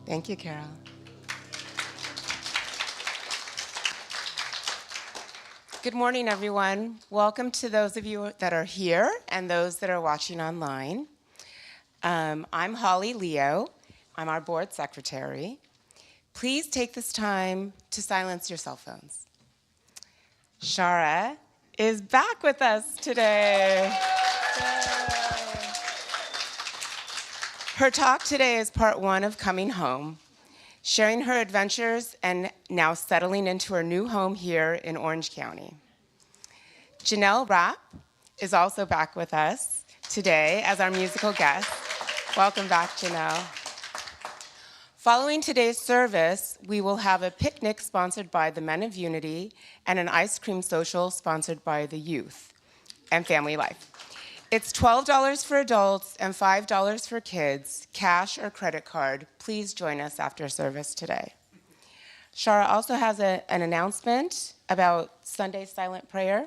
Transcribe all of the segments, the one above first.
Thank you, Carol. Good morning, everyone. Welcome to those of you that are here and those that are watching online. I'm Holly Leo. I'm our board secretary. Please take this time to silence your cell phones. Shara is back with us today. Her talk today is part one of Coming Home, sharing her adventures and now settling into her new home here in Orange County. Janelle Rapp is also back with us today as our musical guest. Welcome back, Janelle. Following today's service, we will have a picnic sponsored by the Men of Unity and an ice cream social sponsored by the Youth and Family Life. It's $12 for adults and $5 for kids, cash or credit card. Please join us after service today. Shara also has an announcement about Sunday silent prayer.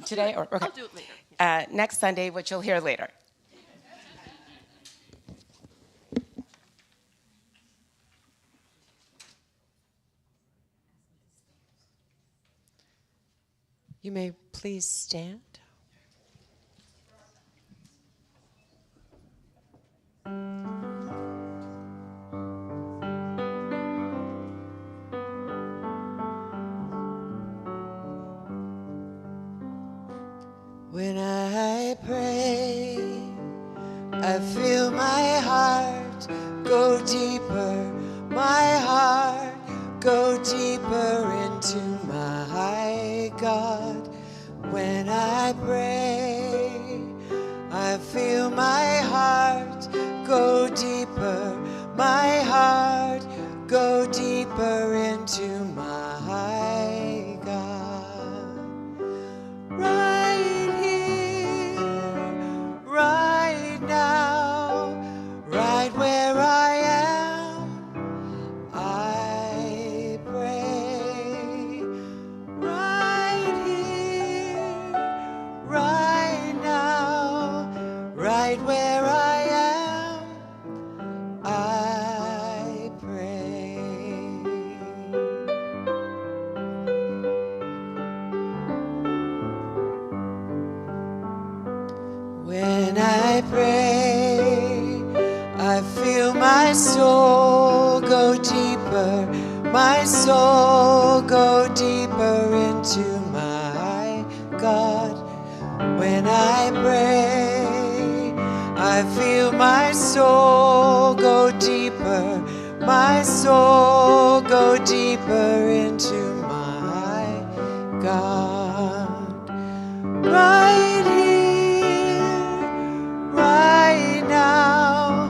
Today, or okay. I'll do it later. Next Sunday, which you'll hear later. You may please stand. When I pray, I feel my heart go deeper, my heart go deeper into my God. When I pray, I feel my heart go deeper, my heart go deeper into my God. Right here, right now, right where I am, I pray. Right here, right now, right where I am, I pray. When I pray, I feel my soul go deeper, my soul go deeper into my God. When I pray, I feel my soul go deeper, my soul go deeper into my God. Right here, right now,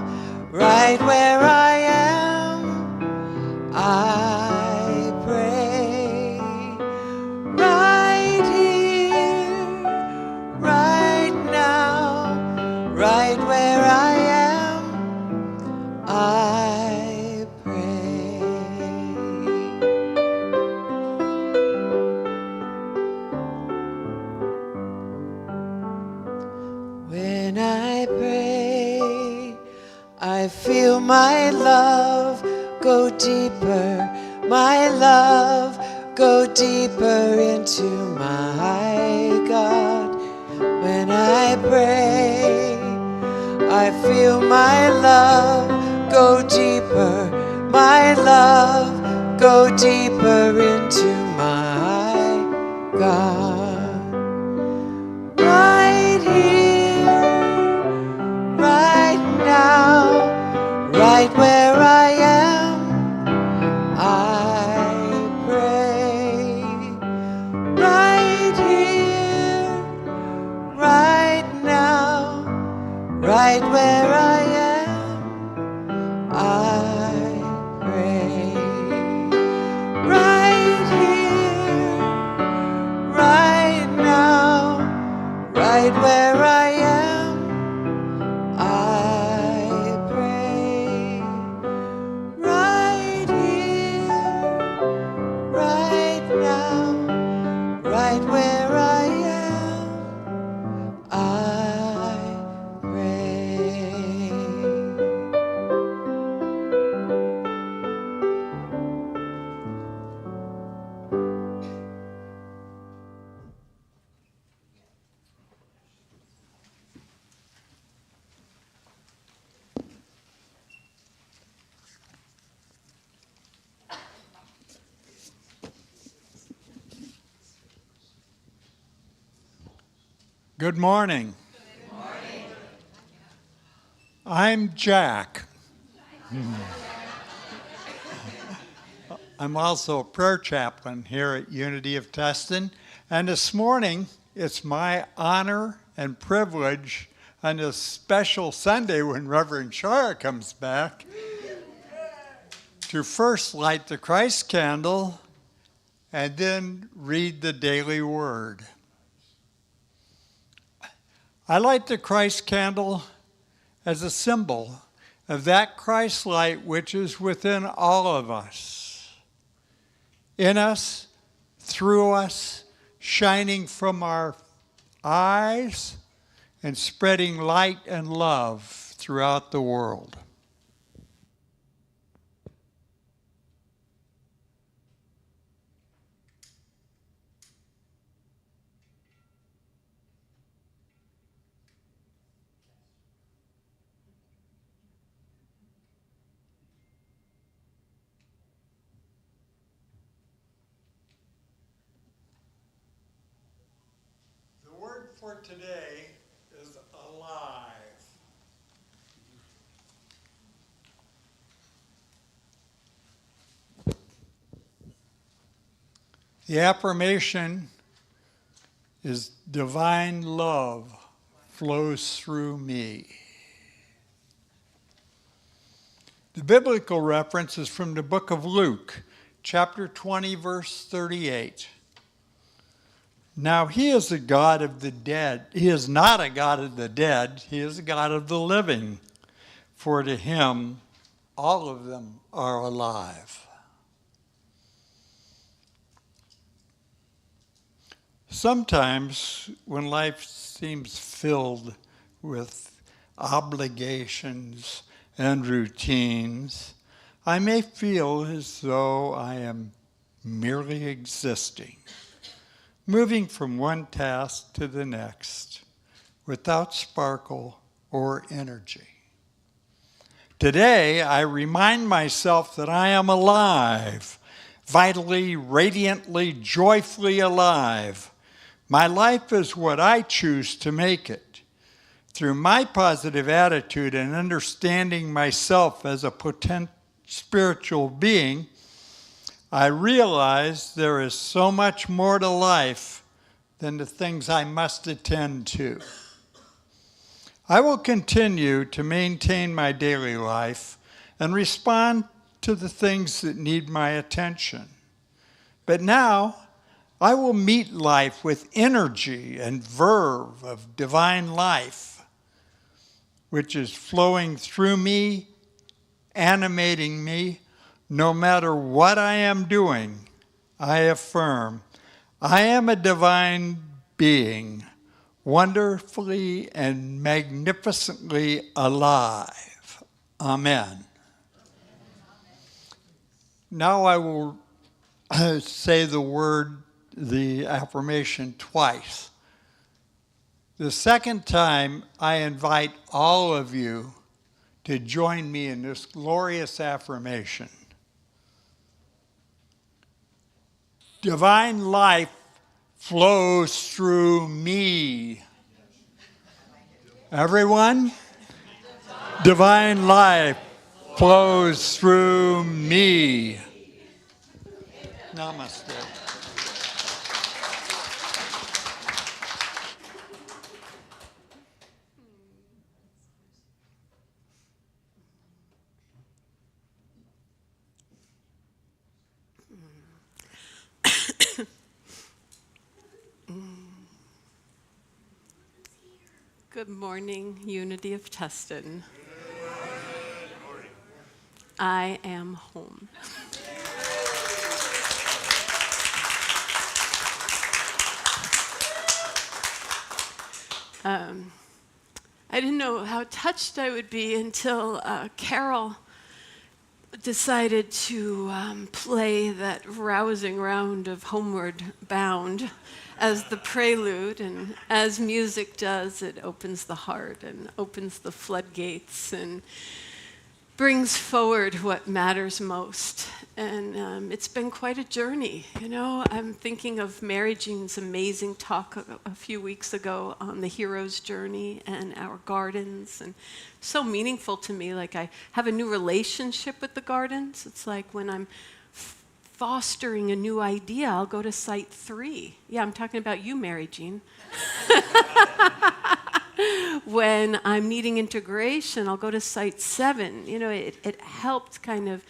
right where I am, I pray. Right here, right now, right where I am, I pray. When I pray, I feel my love go deeper, my love go deeper into my God. When I pray, I feel my love go deeper, my love go deeper into my God. Right here, right now, right where I am, I pray. Right here, right now, right where I am, I pray. Right here, right now, right where I am, I pray. Right here, right now, right where I am, I pray. Good morning. I'm Jack. I'm also a prayer chaplain here at Unity of Tustin. And this morning, it's my honor and privilege on this special Sunday when Reverend Shara comes back to first light the Christ candle and then read the daily word. I light the Christ candle as a symbol of that Christ light which is within all of us, in us, through us, shining from our eyes and spreading light and love throughout the world. The word for today is alive. The affirmation is divine love flows through me. The biblical reference is from the book of Luke, chapter 20, verse 38. Now he is a God of the dead. He is not a God of the dead. He is a God of the living. For to him, all of them are alive. Sometimes when life seems filled with obligations and routines, I may feel as though I am merely existing, moving from one task to the next without sparkle or energy. Today, I remind myself that I am alive, vitally, radiantly, joyfully alive. My life is what I choose to make it. Through my positive attitude and understanding myself as a potent spiritual being, I realize there is so much more to life than the things I must attend to. I will continue to maintain my daily life and respond to the things that need my attention. But now, I will meet life with energy and verve of divine life, which is flowing through me, animating me. No matter what I am doing, I affirm, I am a divine being, wonderfully and magnificently alive. Amen. Now I will say the affirmation twice. The second time, I invite all of you to join me in this glorious affirmation. Divine life flows through me. Everyone? Divine life flows through me. Namaste. Good morning, Unity of Tustin. I am home. I didn't know how touched I would be until Carol decided to play that rousing round of Homeward Bound as the prelude, and as music does, it opens the heart and opens the floodgates, and brings forward what matters most. And it's been quite a journey. You know, I'm thinking of Mary Jean's amazing talk a few weeks ago on the hero's journey and our gardens, and so meaningful to me. Like, I have a new relationship with the gardens. It's like when I'm fostering a new idea, I'll go to site 3. Yeah, I'm talking about you, Mary Jean. When I'm needing integration, I'll go to site 7. You know, it helped kind of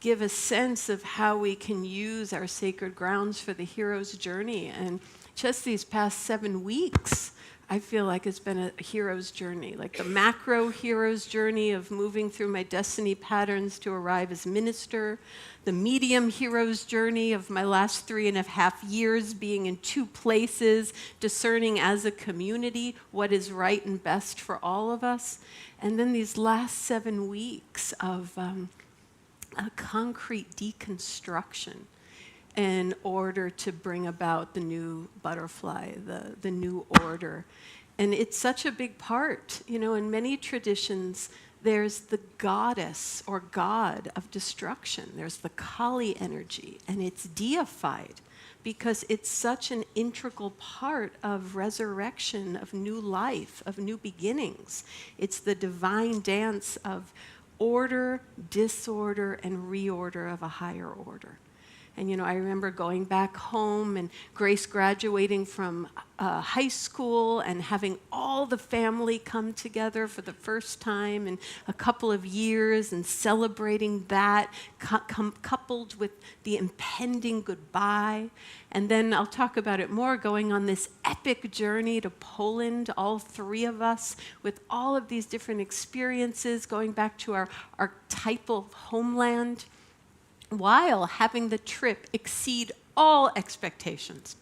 give a sense of how we can use our sacred grounds for the hero's journey. And just these past 7 weeks, I feel like it's been a hero's journey, like the macro hero's journey of moving through my destiny patterns to arrive as minister, the medium hero's journey of my last 3.5 years being in 2 places, discerning as a community what is right and best for all of us, and then these last 7 weeks of a concrete deconstruction in order to bring about the new butterfly, the new order. And it's such a big part. You know, in many traditions, there's the goddess or god of destruction. There's the Kali energy, and it's deified because it's such an integral part of resurrection, of new life, of new beginnings. It's the divine dance of order, disorder, and reorder of a higher order. And, you know, I remember going back home and Grace graduating from high school and having all the family come together for the first time in a couple of years and celebrating that, coupled with the impending goodbye. And then I'll talk about it more, going on this epic journey to Poland, all 3 of us, with all of these different experiences, going back to our archetypal homeland, while having the trip exceed all expectations.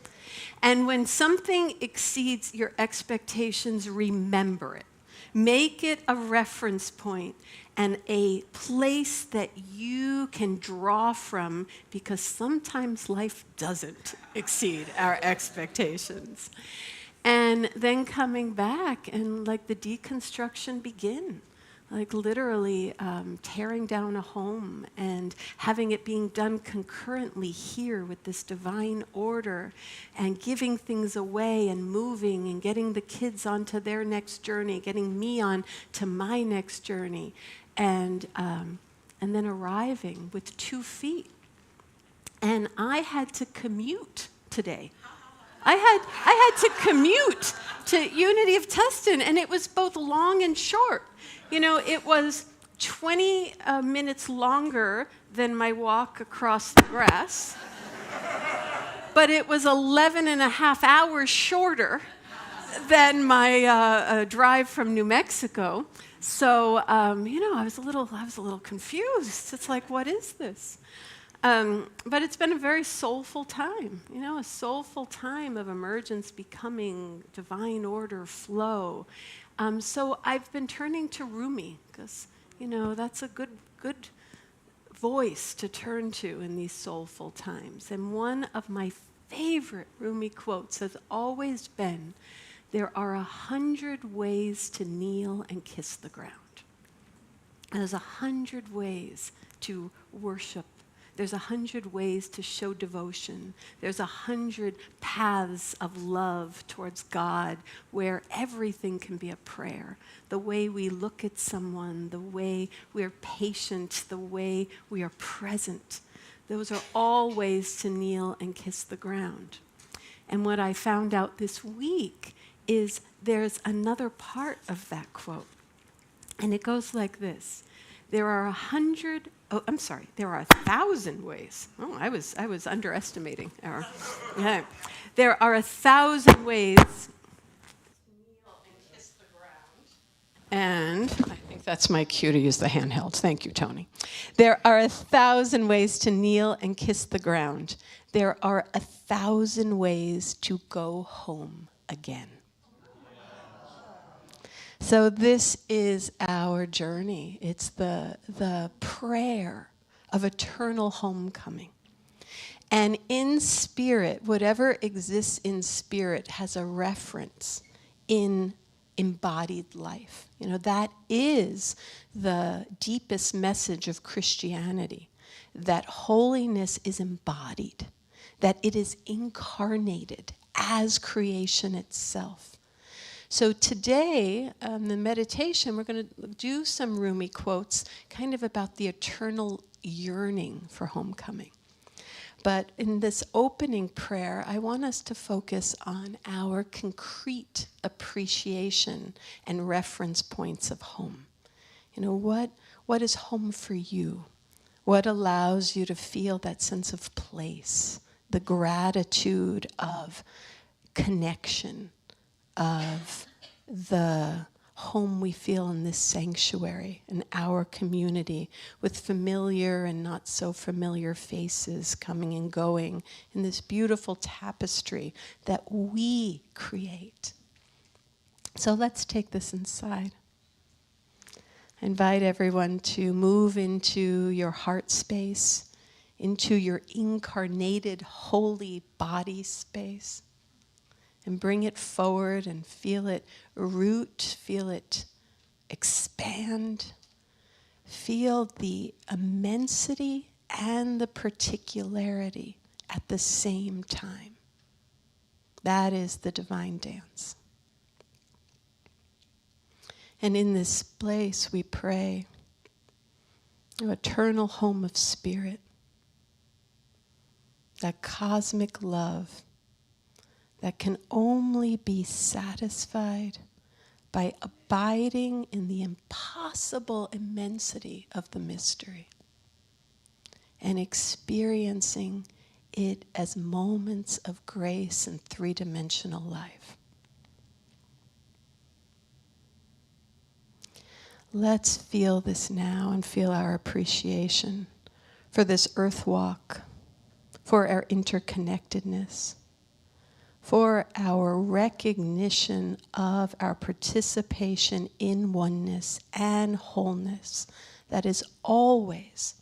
And when something exceeds your expectations, remember it. Make it a reference point and a place that you can draw from, because sometimes life doesn't exceed our expectations. And then coming back and like the deconstruction begin. Like literally tearing down a home and having it being done concurrently here with this divine order, and giving things away and moving and getting the kids onto their next journey, getting me on to my next journey, and then arriving with 2 feet. And I had to commute today. I had to commute to Unity of Tustin, and it was both long and short. You know, it was 20 minutes longer than my walk across the grass, but it was 11.5 hours shorter than my drive from New Mexico. So, you know, I was a little confused. It's like, what is this? But it's been a very soulful time, you know, a soulful time of emergence, becoming, divine order, flow. So I've been turning to Rumi because, you know, that's a good voice to turn to in these soulful times. And one of my favorite Rumi quotes has always been, "There are 100 ways to kneel and kiss the ground." There's 100 ways to worship. There's 100 ways to show devotion. There's 100 paths of love towards God where everything can be a prayer. The way we look at someone, the way we're patient, the way we are present. Those are all ways to kneel and kiss the ground. And what I found out this week is there's another part of that quote. And it goes like this. There are 1,000 ways. Oh, I was underestimating our. Yeah. There are 1,000 ways to kneel and kiss the ground. And I think that's my cue to use the handheld. Thank you, Tony. There are 1,000 ways to kneel and kiss the ground. There are 1,000 ways to go home again. So this is our journey. It's the prayer of eternal homecoming. And in spirit, whatever exists in spirit has a reference in embodied life. You know, that is the deepest message of Christianity, that holiness is embodied, that it is incarnated as creation itself. So today, the meditation, we're going to do some Rumi quotes kind of about the eternal yearning for homecoming. But in this opening prayer, I want us to focus on our concrete appreciation and reference points of home. You know, what is home for you? What allows you to feel that sense of place, the gratitude of connection, of the home we feel in this sanctuary, in our community, with familiar and not so familiar faces coming and going in this beautiful tapestry that we create. So let's take this inside. I invite everyone to move into your heart space, into your incarnated holy body space, and bring it forward and feel it root, feel it expand. Feel the immensity and the particularity at the same time. That is the divine dance. And in this place we pray, O eternal home of spirit, that cosmic love that can only be satisfied by abiding in the impossible immensity of the mystery and experiencing it as moments of grace and three-dimensional life. Let's feel this now and feel our appreciation for this earth walk, for our interconnectedness, for our recognition of our participation in oneness and wholeness that is always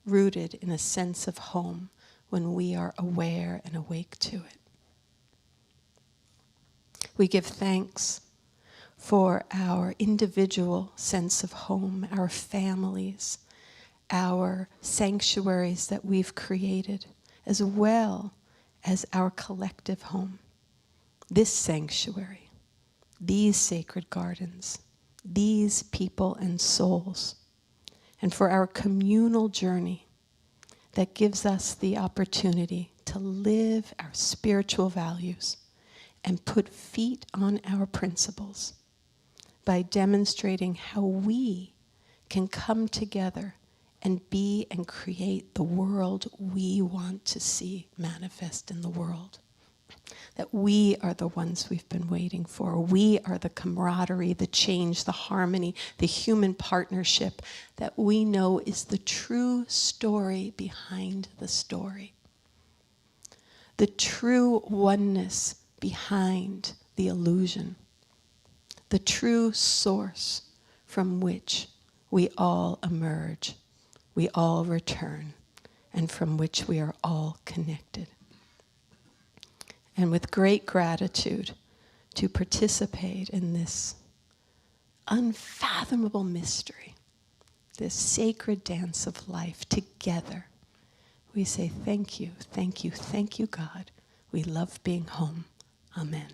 rooted in a sense of home when we are aware and awake to it. We give thanks for our individual sense of home, our families, our sanctuaries that we've created, as well as our collective home. This sanctuary, these sacred gardens, these people and souls, and for our communal journey that gives us the opportunity to live our spiritual values and put feet on our principles by demonstrating how we can come together and be and create the world we want to see manifest in the world. That we are the ones we've been waiting for. We are the camaraderie, the change, the harmony, the human partnership that we know is the true story behind the story. The true oneness behind the illusion. The true source from which we all emerge, we all return, and from which we are all connected. And with great gratitude to participate in this unfathomable mystery, this sacred dance of life together, we say thank you, thank you, thank you, God. We love being home. Amen.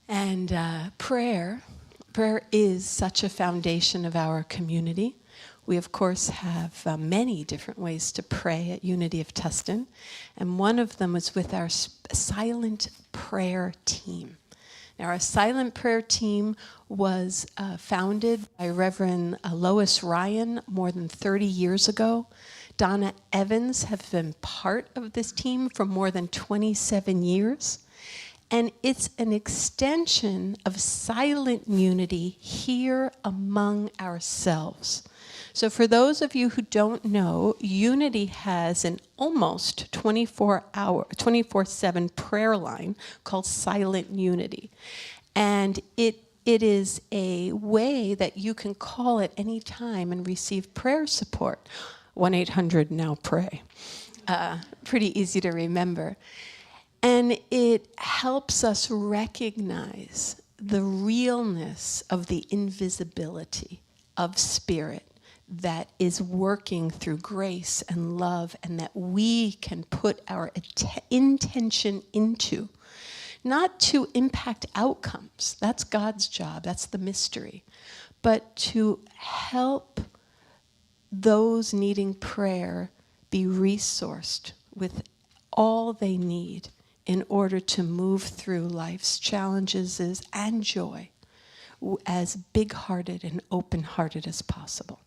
And prayer is such a foundation of our community. We, of course, have many different ways to pray at Unity of Tustin, and one of them is with our silent prayer team. Now, our silent prayer team was founded by Reverend Lois Ryan more than 30 years ago. Donna Evans has been part of this team for more than 27 years. And it's an extension of silent unity here among ourselves. So for those of you who don't know, Unity has an almost 24/7 prayer line called Silent Unity. And it is a way that you can call at any time and receive prayer support. 1-800-NOW-PRAY. Pretty easy to remember. And it helps us recognize the realness of the invisibility of spirit that is working through grace and love, and that we can put our intention into, not to impact outcomes. That's God's job, that's the mystery. But to help those needing prayer be resourced with all they need in order to move through life's challenges and joy as big-hearted and open-hearted as possible.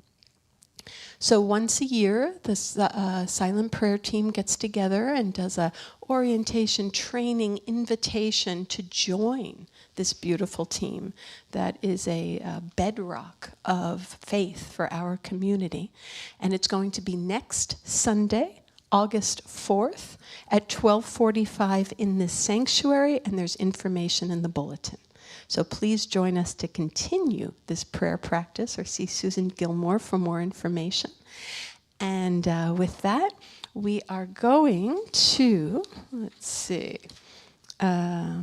So once a year, the silent prayer team gets together and does a orientation training invitation to join this beautiful team that is a bedrock of faith for our community. And it's going to be next Sunday, August 4th at 12:45 in this sanctuary, and there's information in the bulletin. So please join us to continue this prayer practice, or see Susan Gilmore for more information. And with that, we are going to, let's see, I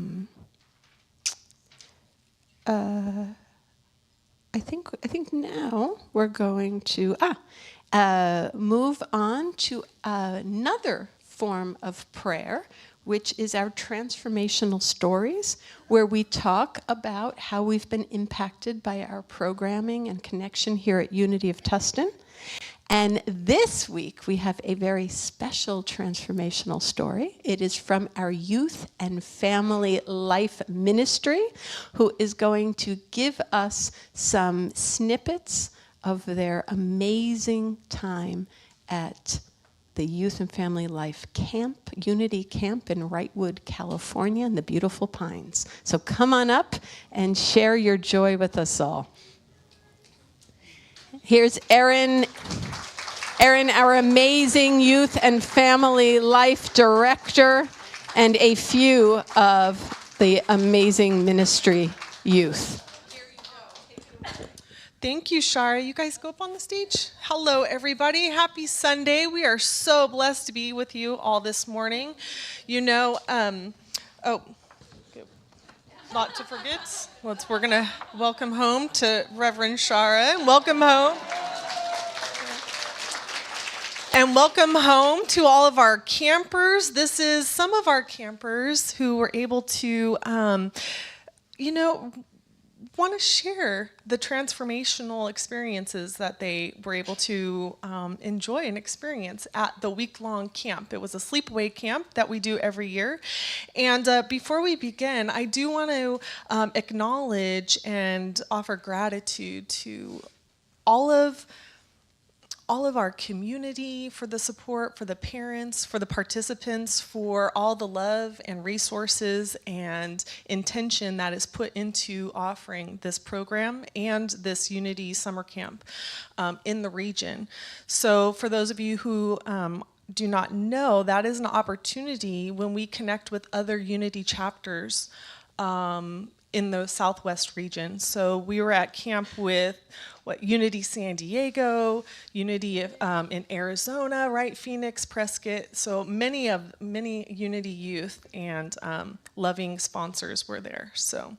think now we're going to move on to another form of prayer, which is our transformational stories, where we talk about how we've been impacted by our programming and connection here at Unity of Tustin. And this week, we have a very special transformational story. It is from our Youth and Family Life Ministry, who is going to give us some snippets of their amazing time at the Youth and Family Life Camp, Unity Camp in Wrightwood, California, in the beautiful Pines. So come on up and share your joy with us all. Here's Erin, our amazing Youth and Family Life Director, and a few of the amazing ministry youth. Thank you, Shara. You guys go up on the stage. Hello, everybody. Happy Sunday. We are so blessed to be with you all this morning. You know, not to forget, we're going to welcome home to Reverend Shara. Welcome home. And welcome home to all of our campers. This is some of our campers who were able to, want to share the transformational experiences that they were able to enjoy and experience at the week-long camp. It was a sleepaway camp that we do every year. And before we begin, I do want to acknowledge and offer gratitude to all of our community for the support, for the parents, for the participants, for all the love and resources and intention that is put into offering this program and this Unity Summer Camp in the region. So for those of you who do not know, that is an opportunity when we connect with other Unity chapters in the Southwest region. So we were at camp with Unity San Diego, Unity in Arizona, right? Phoenix, Prescott. So many Unity youth and loving sponsors were there. So,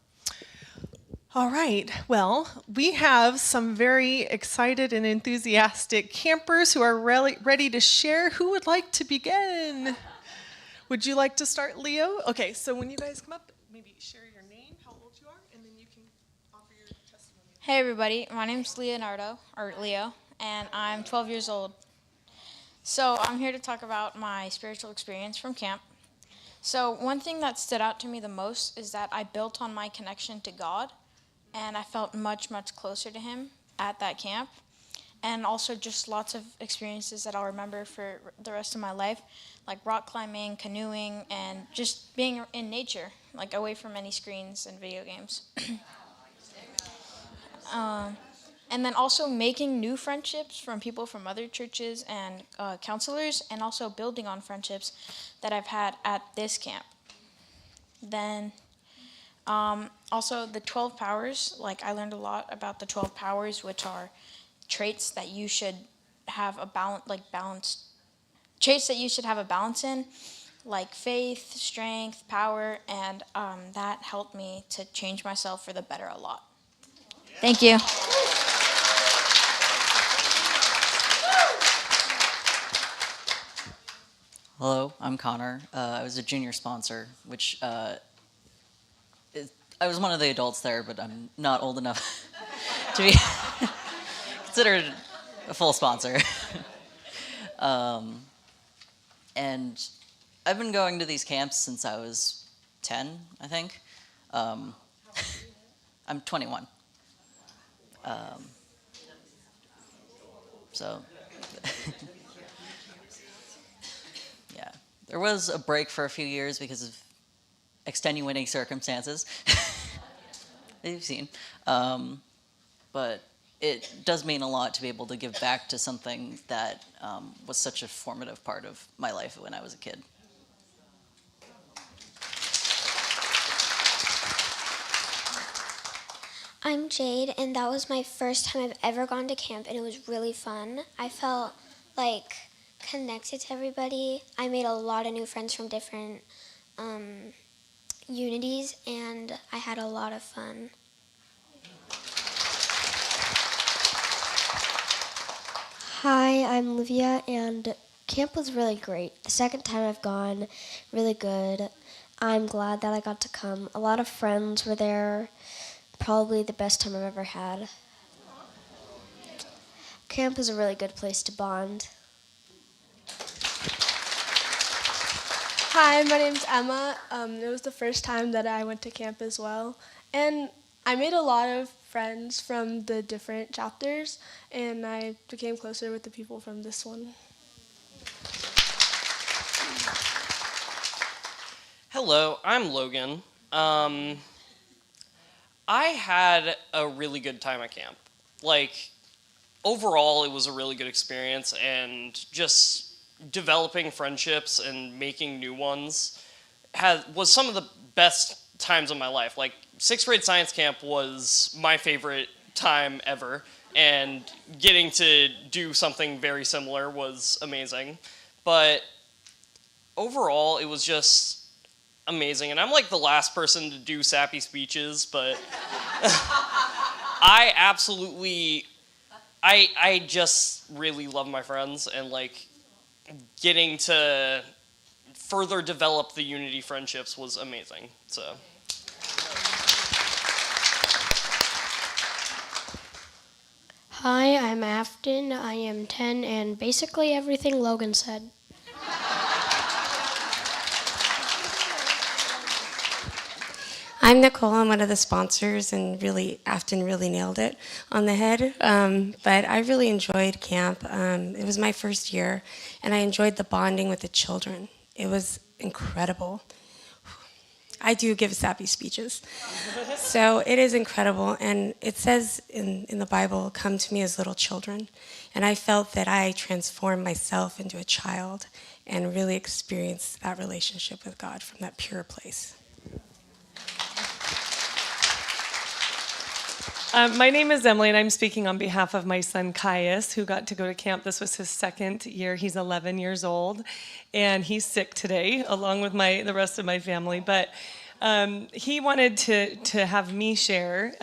all right. Well, we have some very excited and enthusiastic campers who are ready to share. Who would like to begin? Would you like to start, Leo? Okay. So when you guys come up, maybe share your name, how old you are, and then you can offer your testimony. Hey everybody, my name's Leo, and I'm 12 years old. So I'm here to talk about my spiritual experience from camp. So one thing that stood out to me the most is that I built on my connection to God, and I felt much, much closer to Him at that camp. And also just lots of experiences that I'll remember for the rest of my life, like rock climbing, canoeing, and just being in nature, like away from any screens and video games. And then also making new friendships from people from other churches and counselors, and also building on friendships that I've had at this camp. Then also the 12 powers, like I learned a lot about the 12 powers, which are traits that you should have a balance in, like faith, strength, power, and that helped me to change myself for the better a lot. Thank you. Hello, I'm Connor. I was a junior sponsor, which I was one of the adults there, but I'm not old enough to be considered a full sponsor. And I've been going to these camps since I was 10, I think. I'm 21. So, yeah. There was a break for a few years because of extenuating circumstances that you've seen. But it does mean a lot to be able to give back to something that was such a formative part of my life when I was a kid. I'm Jade, and that was my first time I've ever gone to camp, and it was really fun. I felt like connected to everybody. I made a lot of new friends from different unities, and I had a lot of fun. Hi, I'm Livia, and camp was really great. The second time I've gone, really good. I'm glad that I got to come. A lot of friends were there. Probably the best time I've ever had. Camp is a really good place to bond. Hi, my name's Emma. It was the first time that I went to camp as well. And I made a lot of friends from the different chapters, and I became closer with the people from this one. Hello, I'm Logan. I had a really good time at camp. Like, overall, it was a really good experience, and just developing friendships and making new ones was some of the best times of my life. Like, 6th grade science camp was my favorite time ever, and getting to do something very similar was amazing. But overall, it was just amazing. And I'm like the last person to do sappy speeches, but I just really love my friends, and like getting to further develop the Unity friendships was amazing. So. Hi, I'm Afton. I am 10, and basically everything Logan said. I'm Nicole. I'm one of the sponsors, and really, Afton really nailed it on the head. But I really enjoyed camp. It was my first year, and I enjoyed the bonding with the children. It was incredible. I do give sappy speeches. So it is incredible, and it says in the Bible, "Come to me as little children." And I felt that I transformed myself into a child and really experienced that relationship with God from that pure place. My name is Emily, and I'm speaking on behalf of my son Caius, who got to go to camp. This was his second year. He's 11 years old, and he's sick today, along with the rest of my family. But he wanted to have me share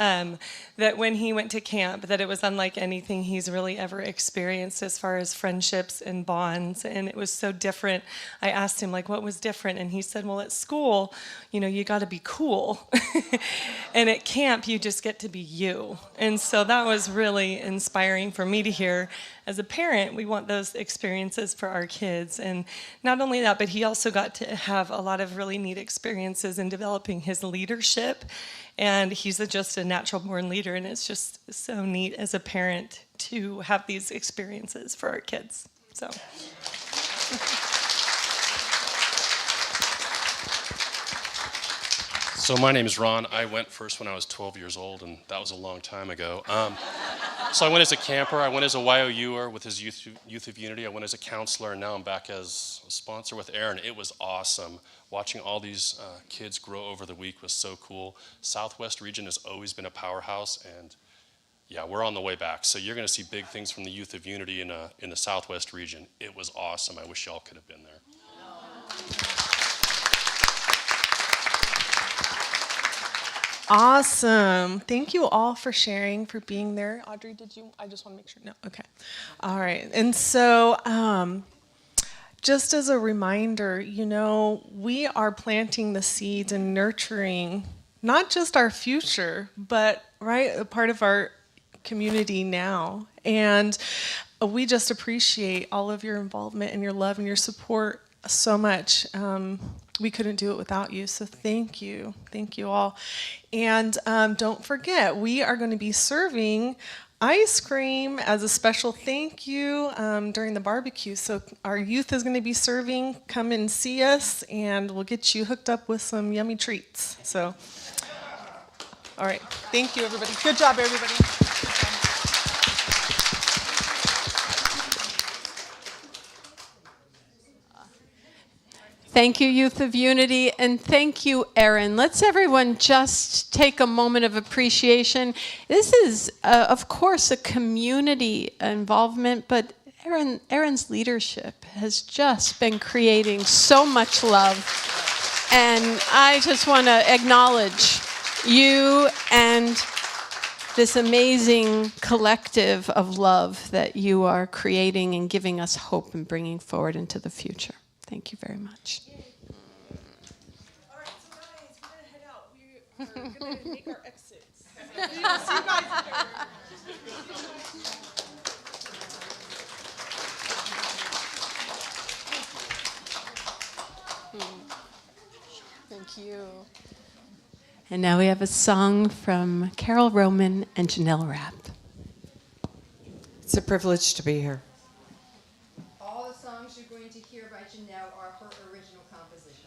that when he went to camp, that it was unlike anything he's really ever experienced as far as friendships and bonds, and it was so different. I asked him, like, what was different? And he said, well, at school, you got to be cool. And at camp, you just get to be you. And so that was really inspiring for me to hear. As a parent, we want those experiences for our kids. And not only that, but he also got to have a lot of really neat experiences in developing his leadership. And he's just a natural-born leader, and it's just so neat as a parent to have these experiences for our kids. So. So my name is Ron. I went first when I was 12 years old, and that was a long time ago. So I went as a camper. I went as a YOUer with his Youth of Unity. I went as a counselor, and now I'm back as a sponsor with Aaron. It was awesome. Watching all these kids grow over the week was so cool. Southwest region has always been a powerhouse, and yeah, we're on the way back. So you're going to see big things from the Youth of Unity in the Southwest region. It was awesome. I wish y'all could have been there. Awesome. Thank you all for sharing, for being there. Audrey, did you? I just want to make sure. No, okay. All right. And so, just as a reminder, we are planting the seeds and nurturing not just our future, but a part of our community now. And we just appreciate all of your involvement and your love and your support so much. We couldn't do it without you, so thank you. Thank you all. And don't forget, we are going to be serving ice cream as a special thank you during the barbecue. So our youth is going to be serving. Come and see us, and we'll get you hooked up with some yummy treats. So, all right. Thank you, everybody. Good job, everybody. Thank you, Youth of Unity, and thank you, Erin. Let's everyone just take a moment of appreciation. This is, of course, a community involvement, but Erin's leadership has just been creating so much love. And I just want to acknowledge you and this amazing collective of love that you are creating and giving us hope and bringing forward into the future. Thank you very much. All right, so guys, we're going to head out. We are going to make our exits. See you guys later. Thank you. And now we have a song from Carol Roman and Janelle Rapp. It's a privilege to be here. All the songs you're going to hear by Janelle are her original compositions.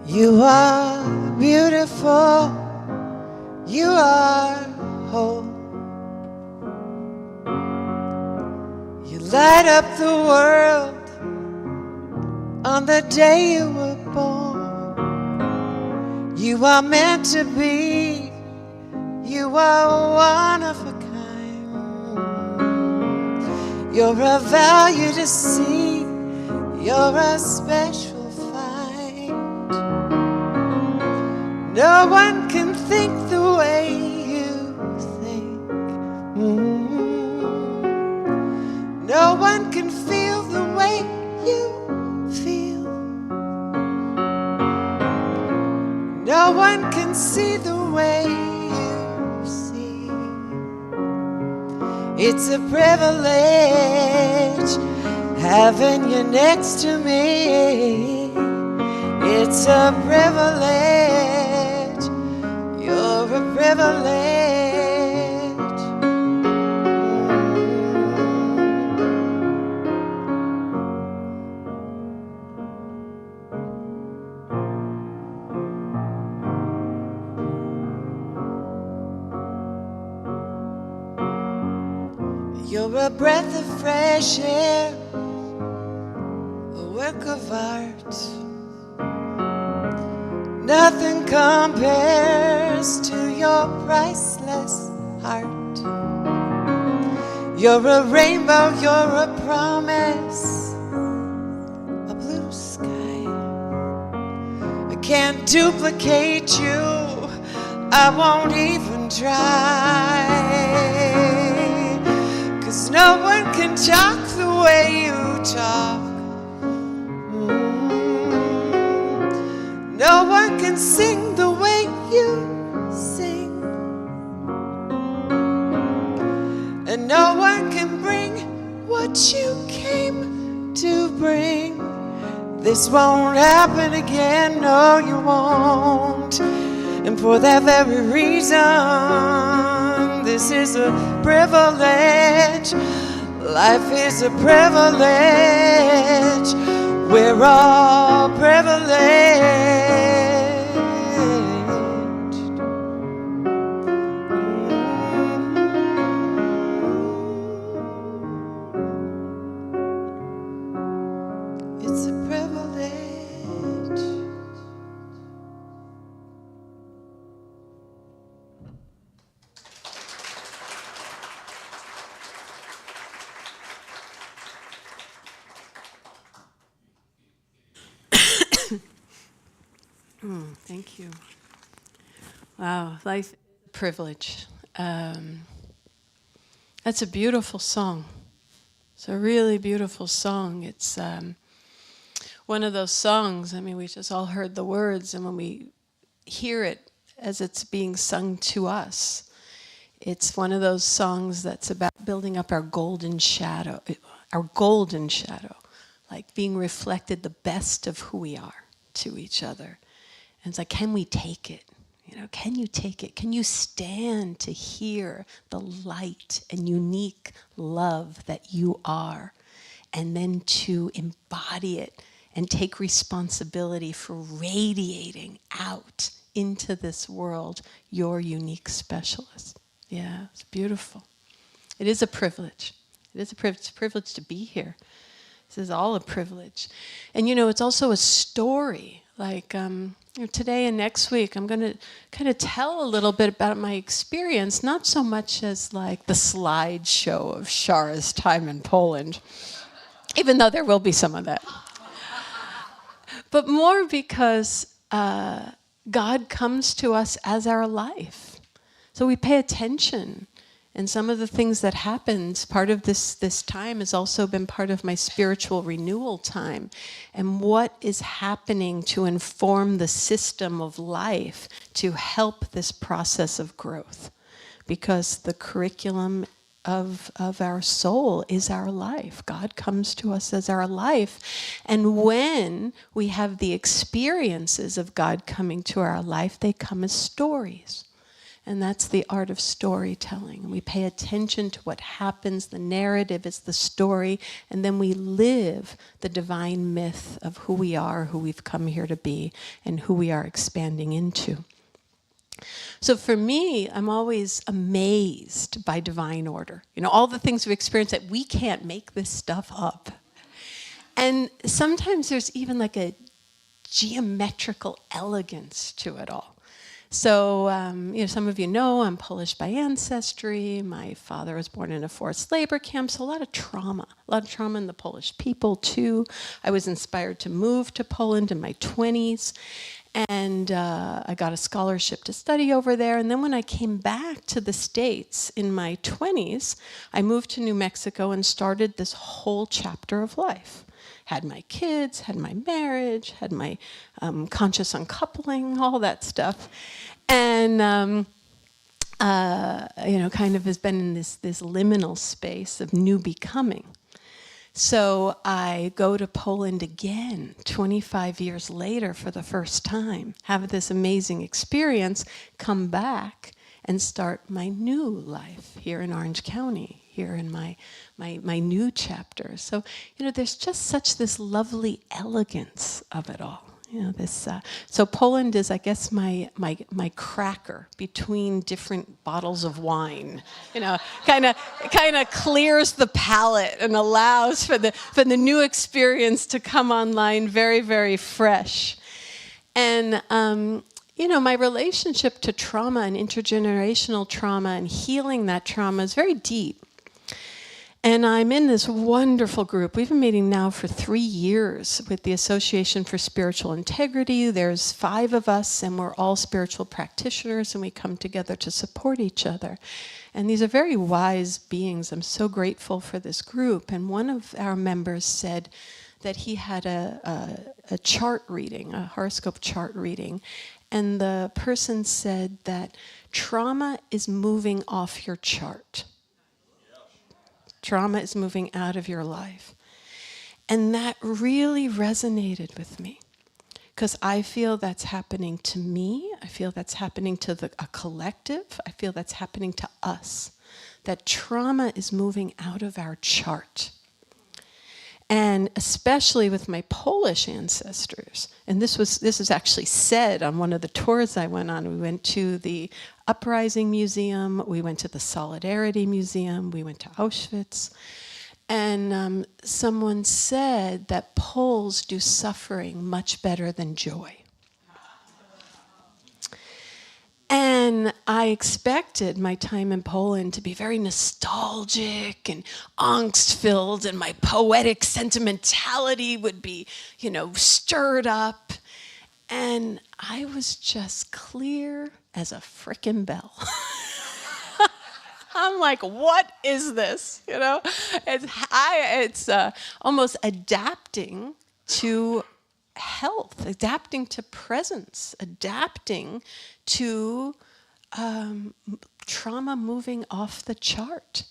You are beautiful, you are whole. You light up the world on the day you were born. You are meant to be, you are one of a kind. You're a value to see, you're a special find. No one can think the way you think. No one can feel the way you feel. No one can see the way you see. It's a privilege having you next to me. It's a privilege, you're a privilege. You're a breath of fresh air, a work of art. Nothing compares to your priceless heart. You're a rainbow, you're a promise, a blue sky. I can't duplicate you, I won't even try. 'Cause no one can talk the way you talk. No one can sing the way you sing. And no one can bring what you came to bring. This won't happen again, no you won't. And for that very reason, this is a privilege. Life is a privilege. We're all privileged. It's a privilege. Thank you. Wow, life is a privilege. That's a beautiful song. It's a really beautiful song. It's one of those songs, I mean, we just all heard the words, and when we hear it as it's being sung to us, it's one of those songs that's about building up our golden shadow, like being reflected the best of who we are to each other. And it's like, can we take it? You know, can you take it? Can you stand to hear the light and unique love that you are, and then to embody it and take responsibility for radiating out into this world your unique specialist? Yeah, it's beautiful. It is a privilege. It is a privilege. It's a privilege to be here. This is all a privilege. And you know, it's also a story. Like today and next week, I'm going to kind of tell a little bit about my experience, not so much as like the slideshow of Shara's time in Poland, even though there will be some of that, but more because God comes to us as our life. So we pay attention. And some of the things that happens, part of this time has also been part of my spiritual renewal time. And what is happening to inform the system of life to help this process of growth? Because the curriculum of our soul is our life. God comes to us as our life. And when we have the experiences of God coming to our life, they come as stories. And that's the art of storytelling. We pay attention to what happens. The narrative is the story. And then we live the divine myth of who we are, who we've come here to be, and who we are expanding into. So for me, I'm always amazed by divine order. You know, all the things we experience, that we can't make this stuff up. And sometimes there's even like a geometrical elegance to it all. So, some of you know I'm Polish by ancestry. My father was born in a forced labor camp, so a lot of trauma in the Polish people too. I was inspired to move to Poland in my 20s, and I got a scholarship to study over there. And then when I came back to the States in my 20s, I moved to New Mexico and started this whole chapter of life. Had my kids, had my marriage, had my conscious uncoupling, all that stuff. And, kind of has been in this liminal space of new becoming. So I go to Poland again 25 years later for the first time, have this amazing experience, come back and start my new life here in Orange County, here in my new chapter. So, there's just such this lovely elegance of it all. So Poland is, I guess, my cracker between different bottles of wine. Kind of clears the palate and allows for the new experience to come online very, very fresh. And my relationship to trauma and intergenerational trauma and healing that trauma is very deep. And I'm in this wonderful group. We've been meeting now for 3 years with the Association for Spiritual Integrity. There's 5 of us, and we're all spiritual practitioners, and we come together to support each other. And these are very wise beings. I'm so grateful for this group. And one of our members said that he had a chart reading, a horoscope chart reading, and the person said that trauma is moving off your chart. Trauma is moving out of your life. And that really resonated with me, because I feel that's happening to me. I feel that's happening to a collective. I feel that's happening to us. That trauma is moving out of our chart. And especially with my Polish ancestors. And this is actually said on one of the tours I went on. We went to the Uprising Museum, we went to the Solidarity Museum, we went to Auschwitz. And someone said that Poles do suffering much better than joy. And I expected my time in Poland to be very nostalgic and angst-filled, and my poetic sentimentality would be, stirred up. And I was just clear as a frickin' bell. I'm like, what is this? You know, it's almost adapting to health, adapting to presence, adapting to trauma moving off the chart,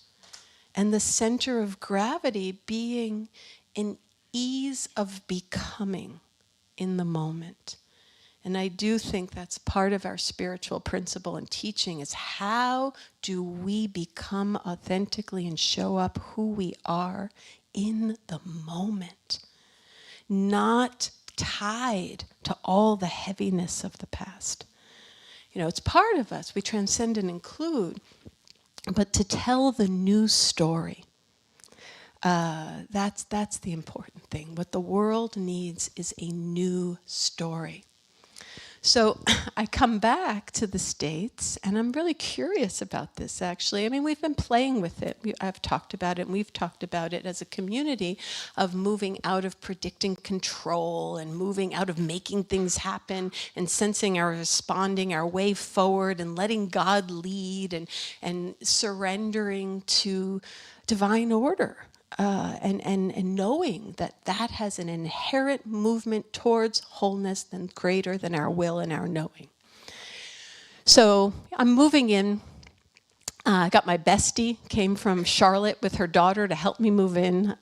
and the center of gravity being in ease of becoming in the moment. And I do think that's part of our spiritual principle and teaching, is how do we become authentically and show up who we are in the moment, not tied to all the heaviness of the past. You know, it's part of us. We transcend and include, but to tell the new story, that's the important thing. What the world needs is a new story. So I come back to the States, and I'm really curious about this, actually. I mean, we've been playing with it. I've talked about it, and we've talked about it as a community of moving out of predicting control and moving out of making things happen and sensing our responding our way forward and letting God lead and surrendering to divine order. And knowing that has an inherent movement towards wholeness and greater than our will and our knowing. So I'm moving in. I got my bestie, came from Charlotte with her daughter to help me move in.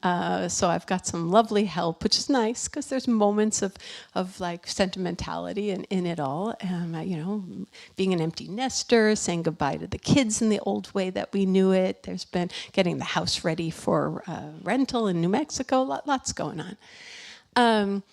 So I've got some lovely help, which is nice because there's moments of like sentimentality in it all. You know, being an empty nester, saying goodbye to the kids in the old way that we knew it. There's been getting the house ready for rental in New Mexico. Lots going on.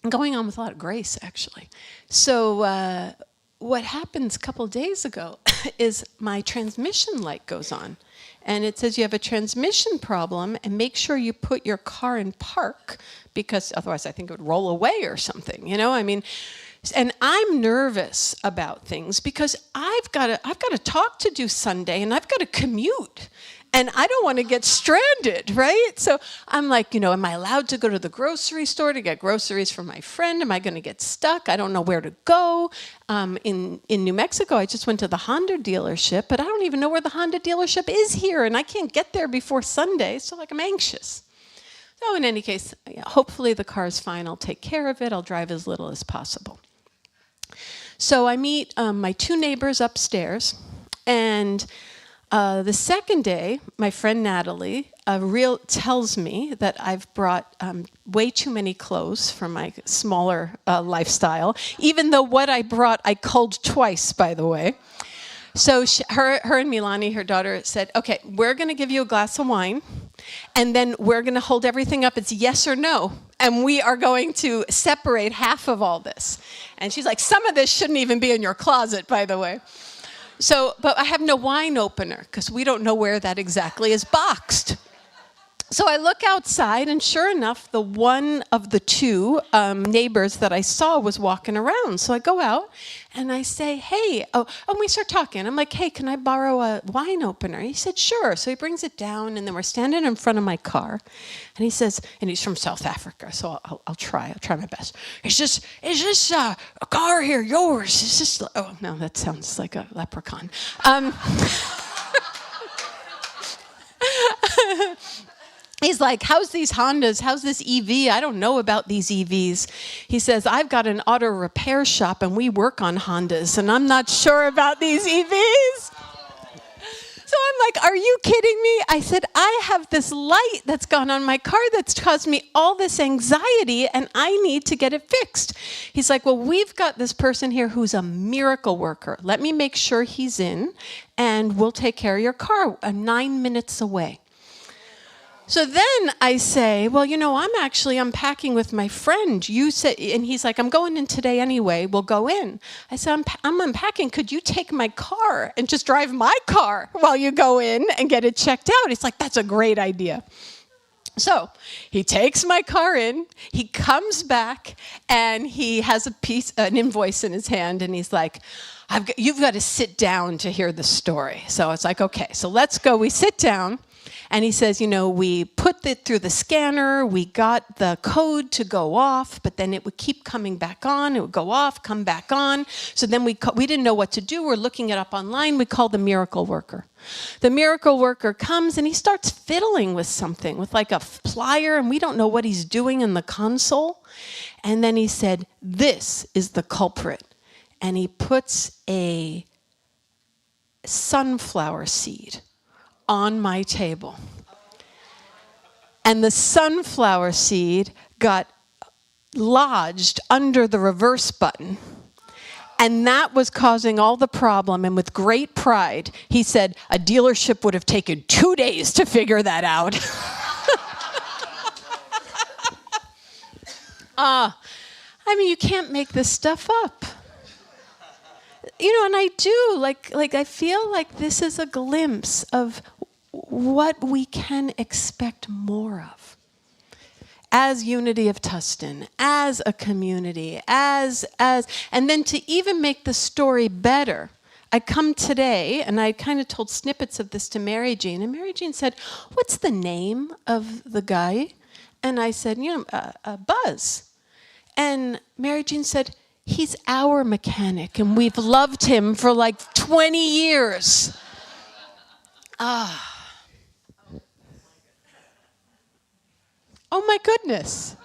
Going on with a lot of grace, actually. So what happens a couple of days ago is my transmission light goes on. And it says you have a transmission problem, and make sure you put your car in park, because otherwise I think it would roll away or something, you know? I mean, and I'm nervous about things because I've got a talk to do Sunday, and I've got to commute. And I don't want to get stranded, right? So I'm like, you know, am I allowed to go to the grocery store to get groceries for my friend? Am I going to get stuck? I don't know where to go. In New Mexico, I just went to the Honda dealership, but I don't even know where the Honda dealership is here, and I can't get there before Sunday, so like I'm anxious. So in any case, hopefully the car's fine. I'll take care of it. I'll drive as little as possible. So I meet my two neighbors upstairs, and the second day, my friend Natalie tells me that I've brought way too many clothes for my smaller lifestyle, even though what I brought I culled twice, by the way. So her and Milani, her daughter, said, okay, we're going to give you a glass of wine, and then we're going to hold everything up. It's yes or no, and we are going to separate half of all this. And she's like, some of this shouldn't even be in your closet, by the way. So, but I have no wine opener because we don't know where that exactly is boxed. So I look outside, and sure enough, the one of the two neighbors that I saw was walking around. So I go out, and I say, hey, and we start talking. I'm like, hey, can I borrow a wine opener? He said, sure. So he brings it down, and then we're standing in front of my car. And he says, and he's from South Africa, so I'll try my best. Is this a car here yours? Is this, oh, no, that sounds like a leprechaun. He's like, how's these Hondas? How's this EV? I don't know about these EVs. He says, I've got an auto repair shop, and we work on Hondas, and I'm not sure about these EVs. So I'm like, are you kidding me? I said, I have this light that's gone on my car that's caused me all this anxiety, and I need to get it fixed. He's like, well, we've got this person here who's a miracle worker. Let me make sure he's in, and we'll take care of your car. 9 minutes away. So then I say, well, you know, I'm actually unpacking with my friend. You said, and he's like, I'm going in today anyway. We'll go in. I said, I'm unpacking. Could you take my car and just drive my car while you go in and get it checked out? He's like, that's a great idea. So he takes my car in, he comes back, and he has an invoice in his hand, and he's like, you've got to sit down to hear the story. So it's like, okay, so let's go. We sit down. And he says, we put it through the scanner, we got the code to go off, but then it would keep coming back on, it would go off, come back on. So then we didn't know what to do, we're looking it up online, we called the miracle worker. The miracle worker comes and he starts fiddling with something, with like a plier, and we don't know what he's doing in the console. And then he said, this is the culprit. And he puts a sunflower seed on my table. And the sunflower seed got lodged under the reverse button. And that was causing all the problem. And with great pride, he said, a dealership would have taken 2 days to figure that out. You can't make this stuff up. And I do, like I feel like this is a glimpse of what we can expect more of. As Unity of Tustin, as a community, and then to even make the story better. I come today, and I kind of told snippets of this to Mary Jean, and Mary Jean said, what's the name of the guy? And I said, Buzz. And Mary Jean said, he's our mechanic, and we've loved him for like 20 years. Oh my goodness.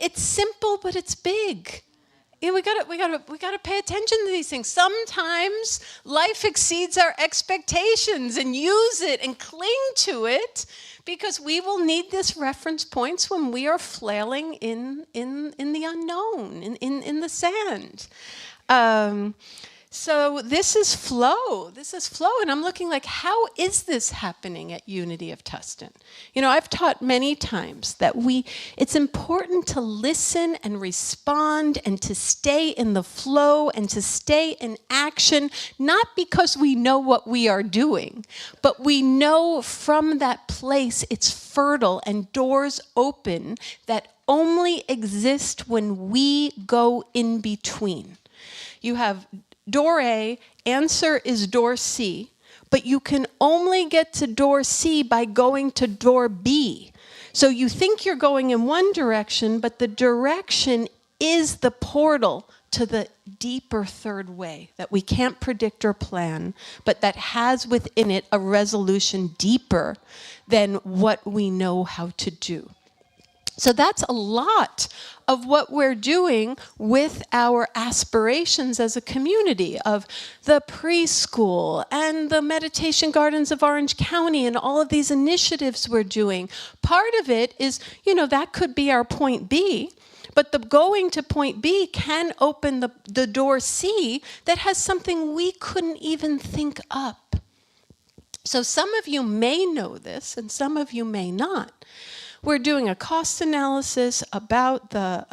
It's simple, but it's big. We gotta pay attention to these things. Sometimes life exceeds our expectations, and use it and cling to it, because we will need this reference points when we are flailing in the unknown, in the sand. So this is flow. And I'm looking like, how is this happening at Unity of Tustin? I've taught many times that it's important to listen and respond and to stay in the flow and to stay in action, not because we know what we are doing, but we know from that place it's fertile and doors open that only exist when we go in between. You have door A, answer is door C, but you can only get to door C by going to door B. So you think you're going in one direction, but the direction is the portal to the deeper third way that we can't predict or plan, but that has within it a resolution deeper than what we know how to do. So that's a lot of what we're doing with our aspirations as a community, of the preschool and the meditation gardens of Orange County and all of these initiatives we're doing. Part of it is, that could be our point B, but the going to point B can open the door C that has something we couldn't even think up. So some of you may know this and some of you may not. We're doing a cost analysis about the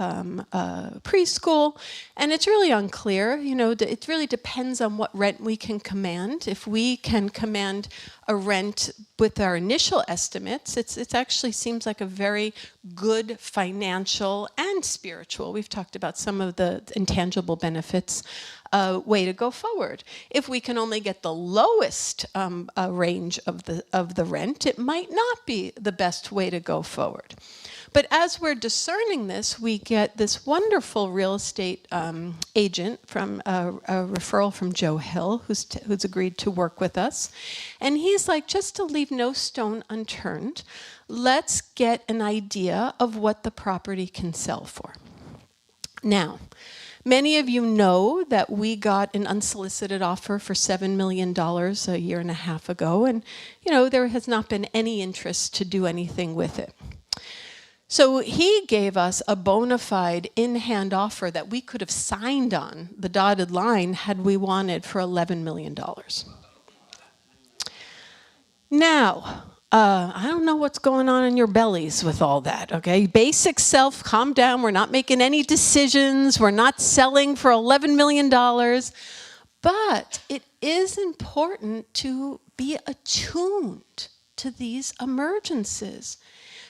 preschool, and it's really unclear. It really depends on what rent we can command. If we can command a rent with our initial estimates, it actually seems like a very good financial and spiritual. We've talked about some of the intangible benefits. Way to go forward. If we can only get the lowest range of the rent, it might not be the best way to go forward. But as we're discerning this, we get this wonderful real estate agent from a referral from Joe Hill, who's agreed to work with us. And he's like, just to leave no stone unturned, let's get an idea of what the property can sell for. Now, many of you know that we got an unsolicited offer for $7 million a year and a half ago, and there has not been any interest to do anything with it. So he gave us a bona fide in-hand offer that we could have signed on the dotted line had we wanted for $11 million. Now, I don't know what's going on in your bellies with all that, okay? Basic self, calm down. We're not making any decisions. We're not selling for $11 million. But it is important to be attuned to these emergencies,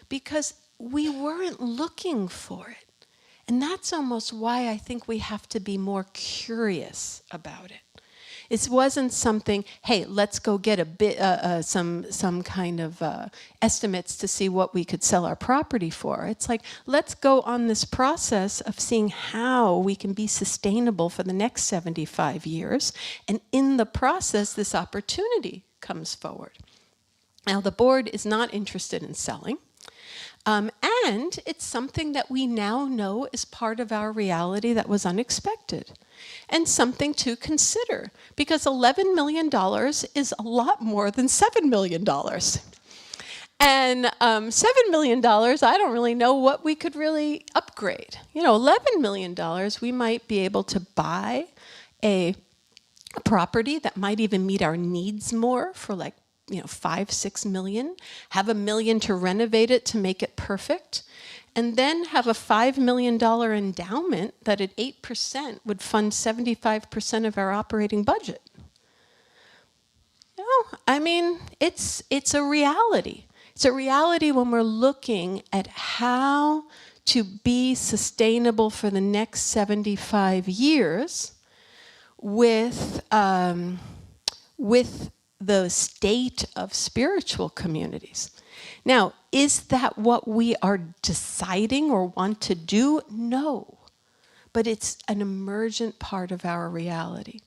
because we weren't looking for it. And that's almost why I think we have to be more curious about it. It wasn't something, hey, let's go get a bit, some kind of estimates to see what we could sell our property for. It's like, let's go on this process of seeing how we can be sustainable for the next 75 years. And in the process, this opportunity comes forward. Now, the board is not interested in selling. And it's something that we now know is part of our reality that was unexpected, and something to consider, because $11 million is a lot more than $7 million. And $7 million, I don't really know what we could really upgrade. You know, $11 million, we might be able to buy a property that might even meet our needs more for like, you know, 5-6 million, have $1 million to renovate it to make it perfect, and then have a $5 million endowment that at 8% would fund 75% of our operating budget. You know, I mean, it's a reality. It's a reality when we're looking at how to be sustainable for the next 75 years with the state of spiritual communities. Now, is that what we are deciding or want to do? No. But it's an emergent part of our reality.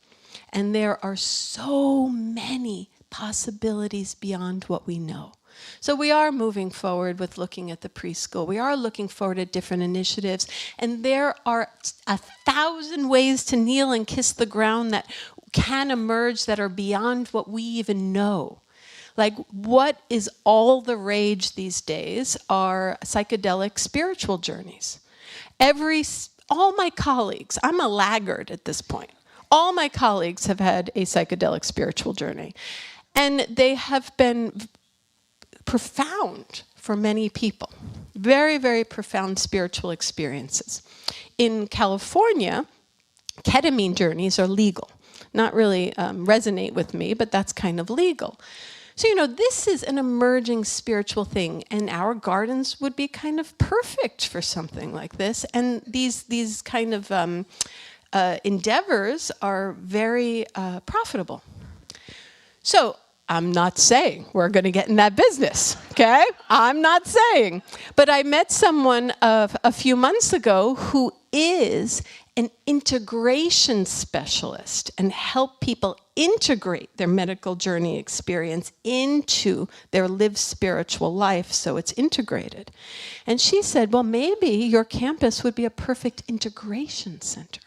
And there are so many possibilities beyond what we know. So we are moving forward with looking at the preschool. We are looking forward at different initiatives. And there are 1,000 ways to kneel and kiss the ground that can emerge that are beyond what we even know. Like, what is all the rage these days are psychedelic spiritual journeys. All my colleagues, I'm a laggard at this point, all my colleagues have had a psychedelic spiritual journey. And they have been profound for many people. Very, very profound spiritual experiences. In California, ketamine journeys are legal. Not really resonate with me, but that's kind of legal. So, you know, this is an emerging spiritual thing, and our gardens would be kind of perfect for something like this. And these kind of endeavors are very profitable. So, I'm not saying we're going to get in that business, okay? I'm not saying. But I met someone a few months ago who is an integration specialist and help people integrate their medical journey experience into their lived spiritual life so it's integrated. And she said, well, maybe your campus would be a perfect integration center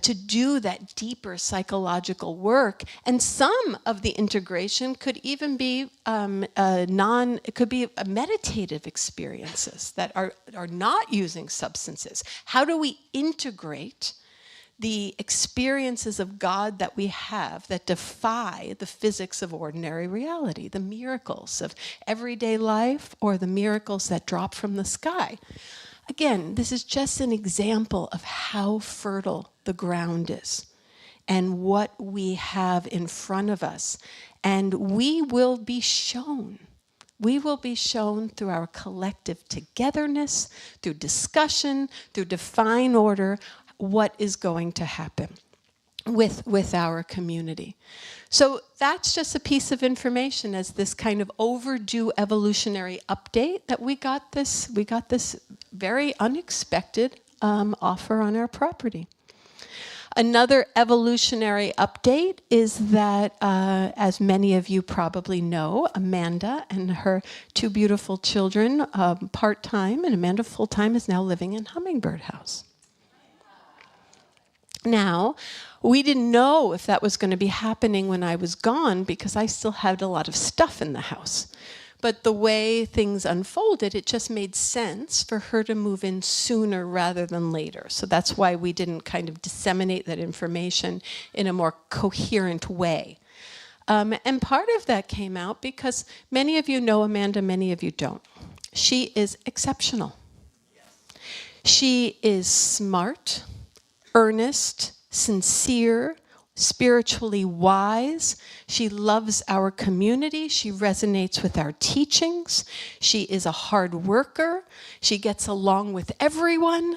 to do that deeper psychological work. And some of the integration could even be it could be meditative experiences that are not using substances. How do we integrate the experiences of God that we have that defy the physics of ordinary reality, the miracles of everyday life or the miracles that drop from the sky? Again, this is just an example of how fertile the ground is and what we have in front of us. And we will be shown. We will be shown through our collective togetherness, through discussion, through divine order, what is going to happen with our community. So that's just a piece of information as this kind of overdue evolutionary update that we got this very unexpected offer on our property. Another evolutionary update is that, as many of you probably know, Amanda and her 2 beautiful children, part-time, and Amanda full-time, is now living in Hummingbird House. Now, we didn't know if that was going to be happening when I was gone because I still had a lot of stuff in the house. But the way things unfolded, it just made sense for her to move in sooner rather than later. So that's why we didn't kind of disseminate that information in a more coherent way. And part of that came out because many of you know Amanda, many of you don't. She is exceptional. She is smart, earnest, sincere, spiritually wise. She loves our community. She resonates with our teachings. She is a hard worker. She gets along with everyone.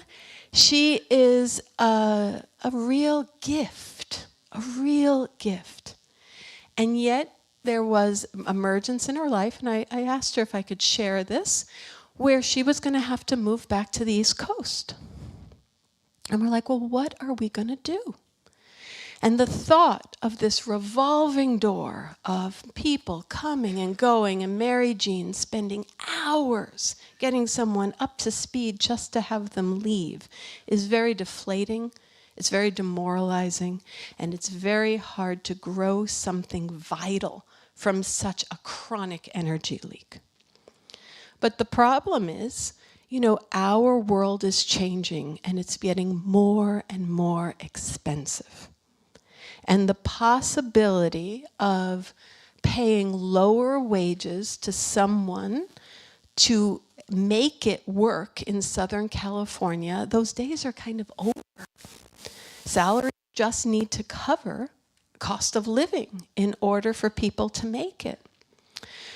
She is a real gift a real gift. And yet there was emergence in her life, and I asked her if I could share this, where she was going to have to move back to the East Coast. And we're like, well, what are we going to do? And the thought of this revolving door of people coming and going, and Mary Jean spending hours getting someone up to speed just to have them leave is very deflating, it's very demoralizing, and it's very hard to grow something vital from such a chronic energy leak. But the problem is, our world is changing, and it's getting more and more expensive. And the possibility of paying lower wages to someone to make it work in Southern California, those days are kind of over. Salaries just need to cover cost of living in order for people to make it.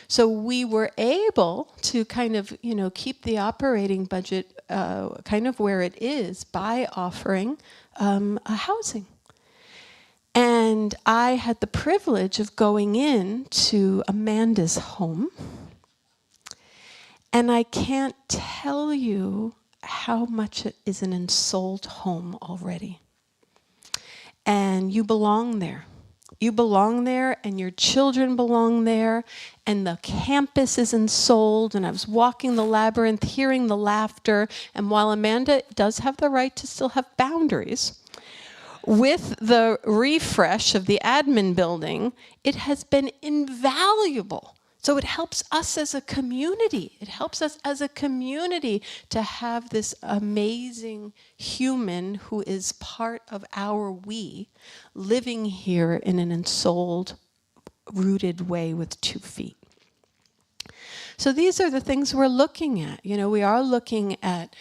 So we were able to kind of, keep the operating budget kind of where it is by offering a housing. And I had the privilege of going in to Amanda's home. And I can't tell you how much it is an ensouled home already. And you belong there. You belong there, and your children belong there, and the campus is ensouled, and I was walking the labyrinth, hearing the laughter, and while Amanda does have the right to still have boundaries, with the refresh of the admin building, it has been invaluable. So it helps us as a community. It helps us as a community to have this amazing human who is part of our we living here in an ensouled, rooted way with 2 feet. So these are the things we're looking at. We are looking at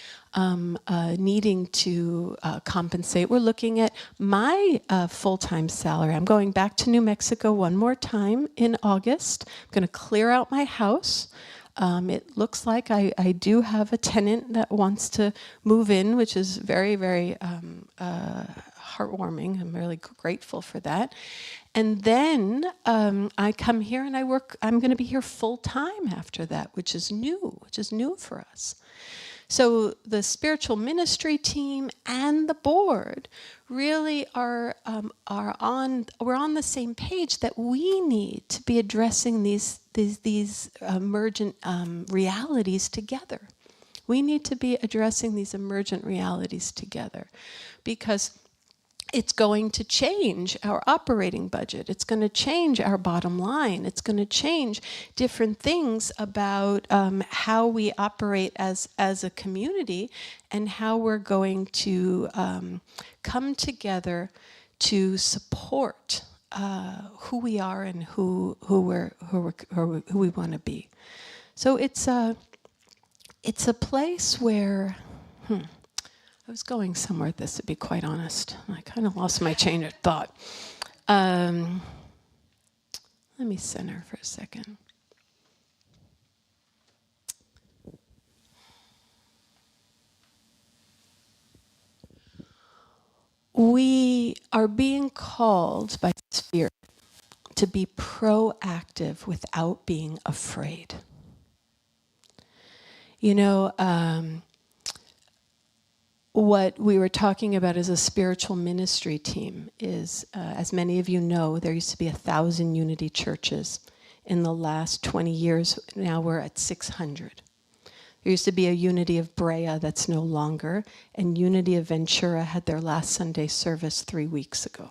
needing to compensate. We're looking at my full-time salary. I'm going back to New Mexico one more time in August. I'm going to clear out my house. It looks like I do have a tenant that wants to move in, which is very, very heartwarming. I'm really grateful for that. And then I come here and I work. I'm going to be here full time after that, which is new for us. So the spiritual ministry team and the board really are on. We're on the same page that we need to be addressing these emergent realities together. We need to be addressing these emergent realities together, because it's going to change our operating budget. It's going to change our bottom line. It's going to change different things about how we operate as a community, and how we're going to come together to support who we are and who we want to be. So it's a place where. I was going somewhere with this, to be quite honest. I kind of lost my chain of thought. Let me center for a second. We are being called by Spirit to be proactive without being afraid. What we were talking about as a spiritual ministry team is, as many of you know, there used to be 1,000 Unity churches. In the last 20 years, now we're at 600. There used to be a Unity of Brea that's no longer, and Unity of Ventura had their last Sunday service 3 weeks ago.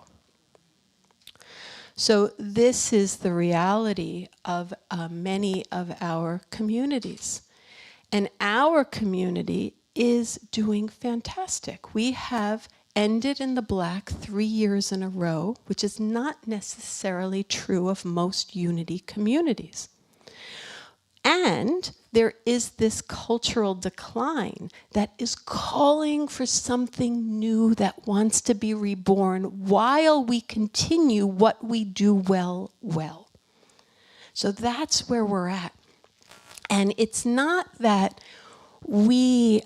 So this is the reality of many of our communities. And our community is doing fantastic. We have ended in the black 3 years in a row, which is not necessarily true of most Unity communities. And there is this cultural decline that is calling for something new that wants to be reborn while we continue what we do well. So that's where we're at. And it's not that we,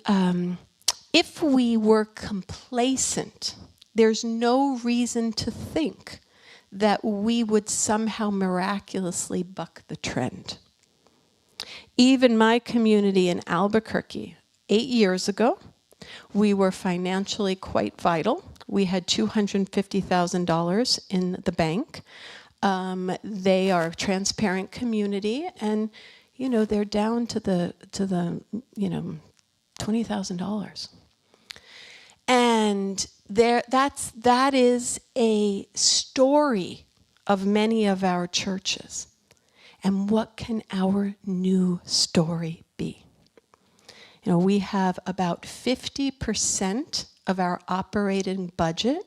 if we were complacent, there's no reason to think that we would somehow miraculously buck the trend. Even my community in Albuquerque, 8 years ago, we were financially quite vital. We had $250,000 in the bank. They are a transparent community, and they're down to the $20,000. And that is a story of many of our churches. And what can our new story be? We have about 50% of our operating budget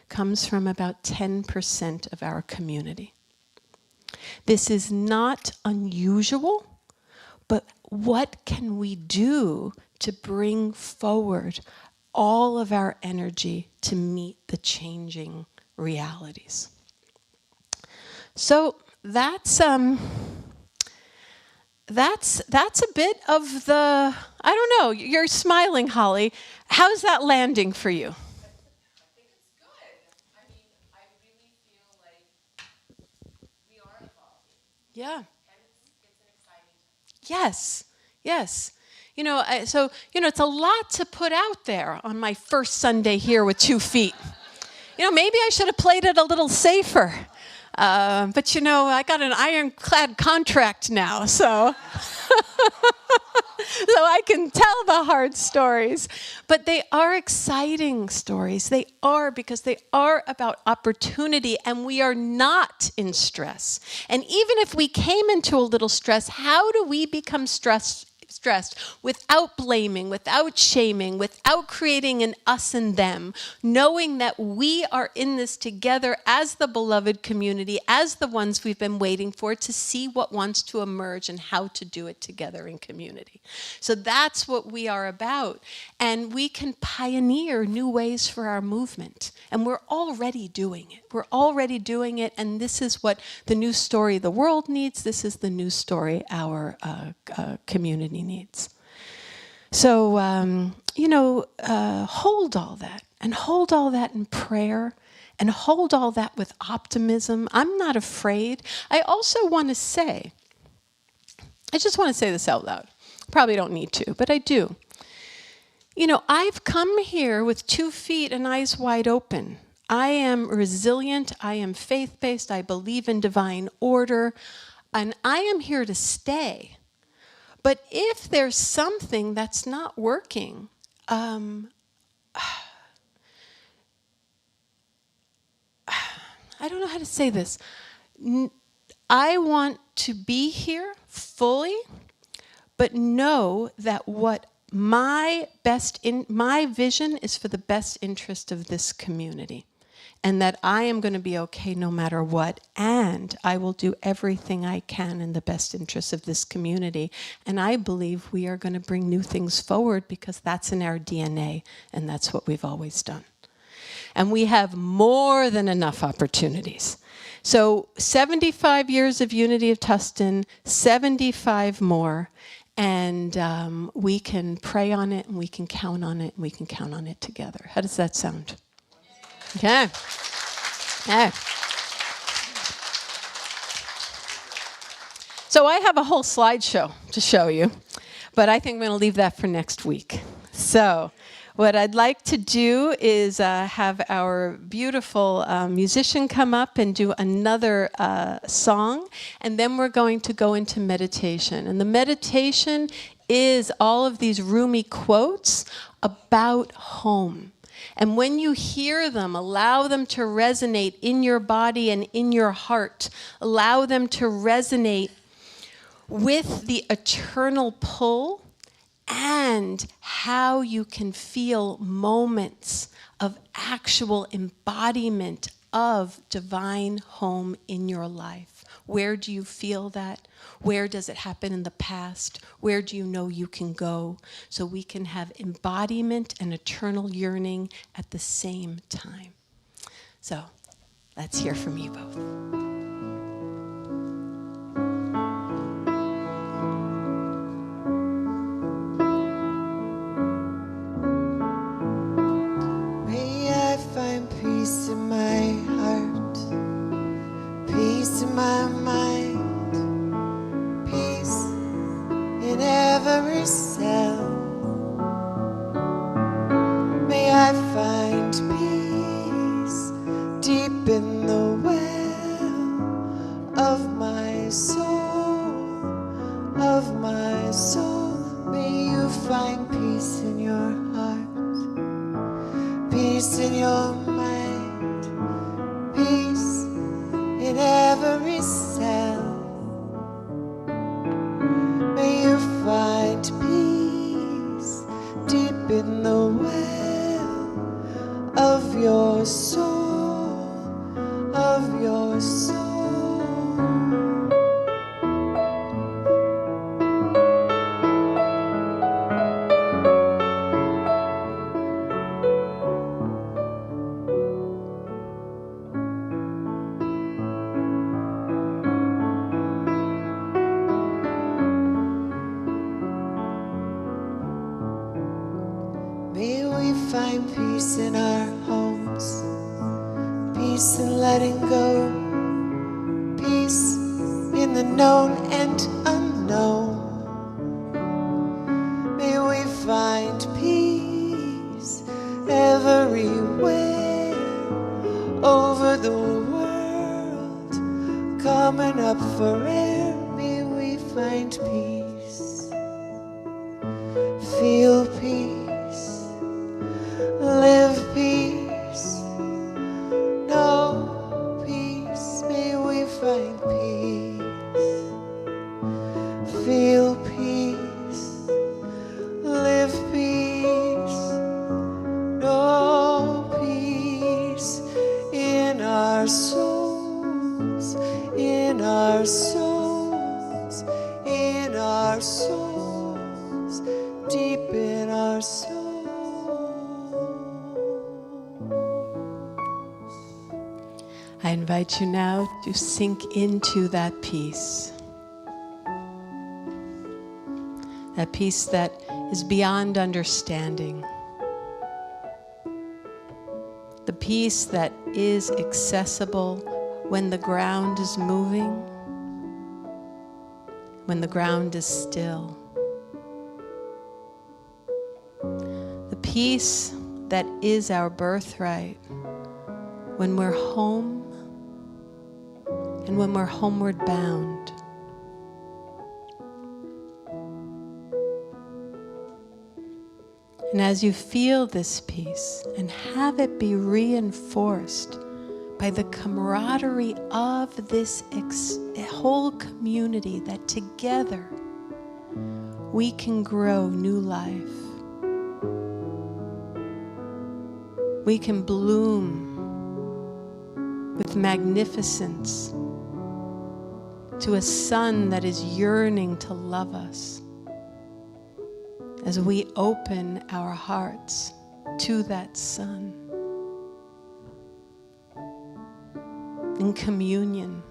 comes from about 10% of our community. This is not unusual, but what can we do to bring forward all of our energy to meet the changing realities? So that's a bit of the, I don't know, you're smiling, Holly. How's that landing for you? Yeah. Yes, yes. So it's a lot to put out there on my first Sunday here with 2 feet. Maybe I should have played it a little safer. But I got an ironclad contract now, so so I can tell the hard stories. But they are exciting stories. They are, because they are about opportunity, and we are not in stress. And even if we came into a little stress, how do we become stressed without blaming, without shaming, without creating an us and them, knowing that we are in this together as the beloved community, as the ones we've been waiting for, to see what wants to emerge and how to do it together in community. So that's what we are about. And we can pioneer new ways for our movement. And we're already doing it. We're already doing it. And this is what the new story the world needs. This is the new story our community needs. So, hold all that, and hold all that in prayer, and hold all that with optimism. I'm not afraid. I also want to say, I just want to say this out loud. Probably don't need to, but I do. I've come here with 2 feet and eyes wide open. I am resilient. I am faith-based. I believe in divine order. And I am here to stay. But if there's something that's not working, I don't know how to say this. I want to be here fully, but know that what my vision is for the best interest of this community, and that I am going to be okay no matter what, and I will do everything I can in the best interest of this community. And I believe we are going to bring new things forward, because that's in our DNA, and that's what we've always done. And we have more than enough opportunities. So 75 years of Unity of Tustin, 75 more, and we can pray on it, and we can count on it, and we can count on it together. How does that sound? Okay. Okay. So I have a whole slideshow to show you, but I think I'm going to leave that for next week. So what I'd like to do is have our beautiful musician come up and do another song, and then we're going to go into meditation. And the meditation is all of these Rumi quotes about home. And when you hear them, allow them to resonate in your body and in your heart. Allow them to resonate with the eternal pull, and how you can feel moments of actual embodiment of divine home in your life. Where do you feel that? Where does it happen in the past? Where do you know you can go? So we can have embodiment and eternal yearning at the same time. So let's hear from you both. May I find peace in your mind, peace in every cell. May you find peace deep in the well of your soul, of your soul. May we find peace in our homes, peace in letting go, peace in the known and unknown. May we find peace everywhere over the world, coming up for air. May we find peace, feel peace, live peace, know peace. May we find peace, feel peace, live peace, know peace in our souls, in our souls, in our souls, deep in our souls. I invite you now to sink into that peace. That peace that is beyond understanding. The peace that is accessible when the ground is moving, when the ground is still. The peace that is our birthright when we're home and when we're homeward bound. And as you feel this peace and have it be reinforced by the camaraderie of this whole community, that together we can grow new life. We can bloom with magnificence to a sun that is yearning to love us as we open our hearts to that sun in communion,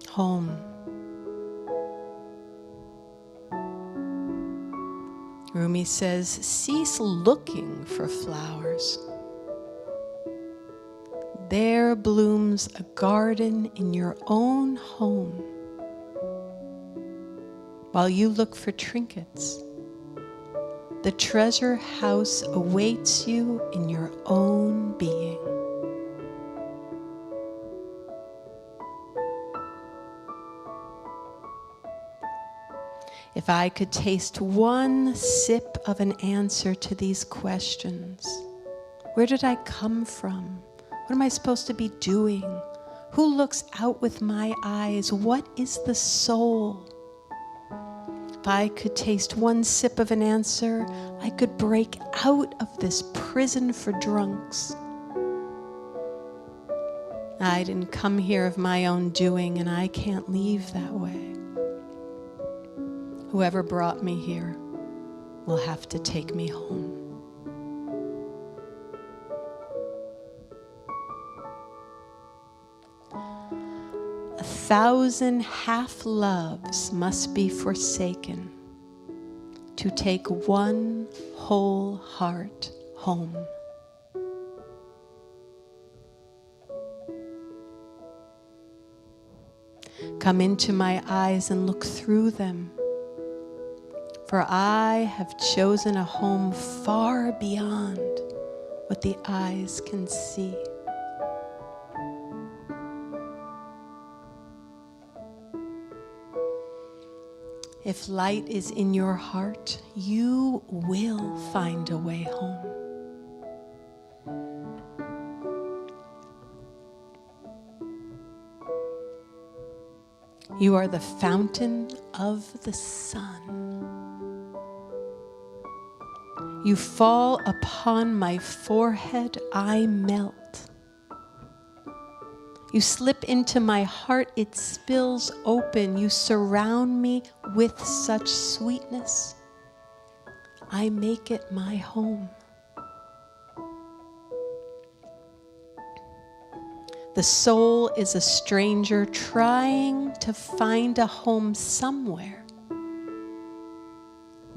home. Rumi says, cease looking for flowers. There blooms a garden in your own home. While you look for trinkets, the treasure house awaits you in your own being. If I could taste one sip of an answer to these questions, where did I come from? What am I supposed to be doing? Who looks out with my eyes? What is the soul? If I could taste one sip of an answer, I could break out of this prison for drunks. I didn't come here of my own doing, and I can't leave that way. Whoever brought me here will have to take me home. A 1,000 half-loves must be forsaken to take one whole heart home. Come into my eyes and look through them, for I have chosen a home far beyond what the eyes can see. If light is in your heart, you will find a way home. You are the fountain of the sun. You fall upon my forehead, I melt. You slip into my heart, it spills open. You surround me with such sweetness. I make it my home. The soul is a stranger trying to find a home somewhere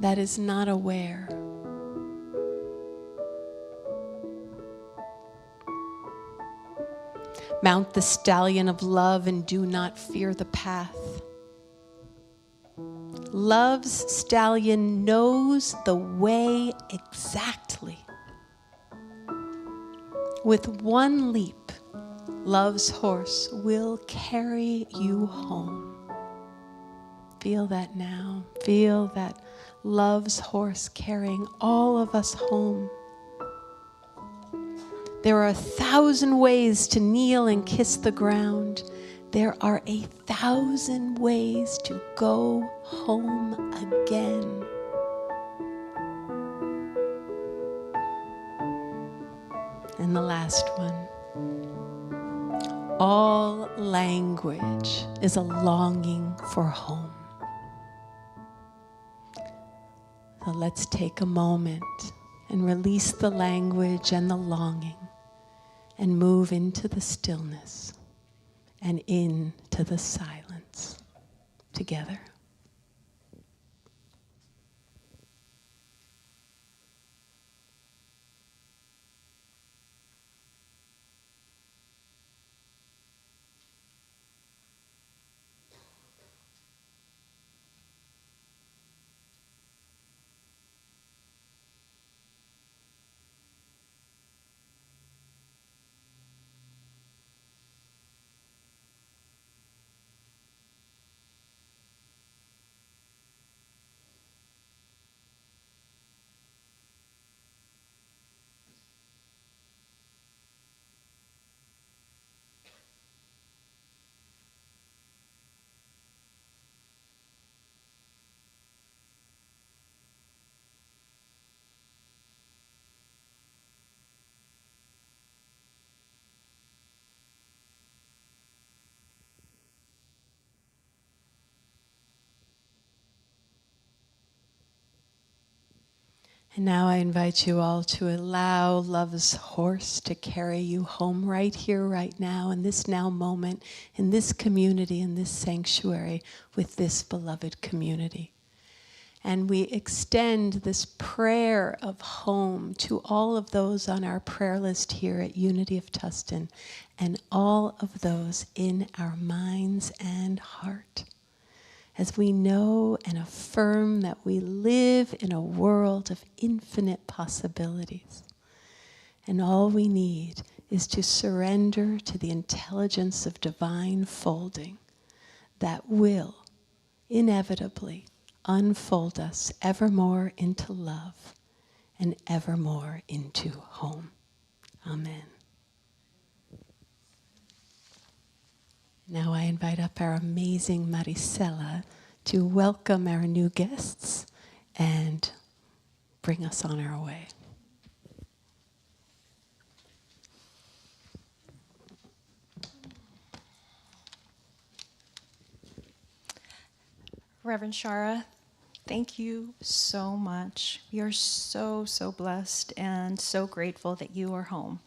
that is not aware. Mount the stallion of love and do not fear the path. Love's stallion knows the way exactly. With one leap, love's horse will carry you home. Feel that now. Feel that love's horse carrying all of us home. There are 1,000 ways to kneel and kiss the ground. There are 1,000 ways to go home again. And the last one. All language is a longing for home. So let's take a moment and release the language and the longing and move into the stillness and into the silence together. And now I invite you all to allow love's horse to carry you home right here, right now, in this now moment, in this community, in this sanctuary, with this beloved community. And we extend this prayer of home to all of those on our prayer list here at Unity of Tustin, and all of those in our minds and heart, as we know and affirm that we live in a world of infinite possibilities. And all we need is to surrender to the intelligence of divine folding that will inevitably unfold us evermore into love and evermore into home. Amen. Now I invite up our amazing Marisela to welcome our new guests and bring us on our way. Reverend Shara, thank you so much. We are so, so blessed and so grateful that you are home.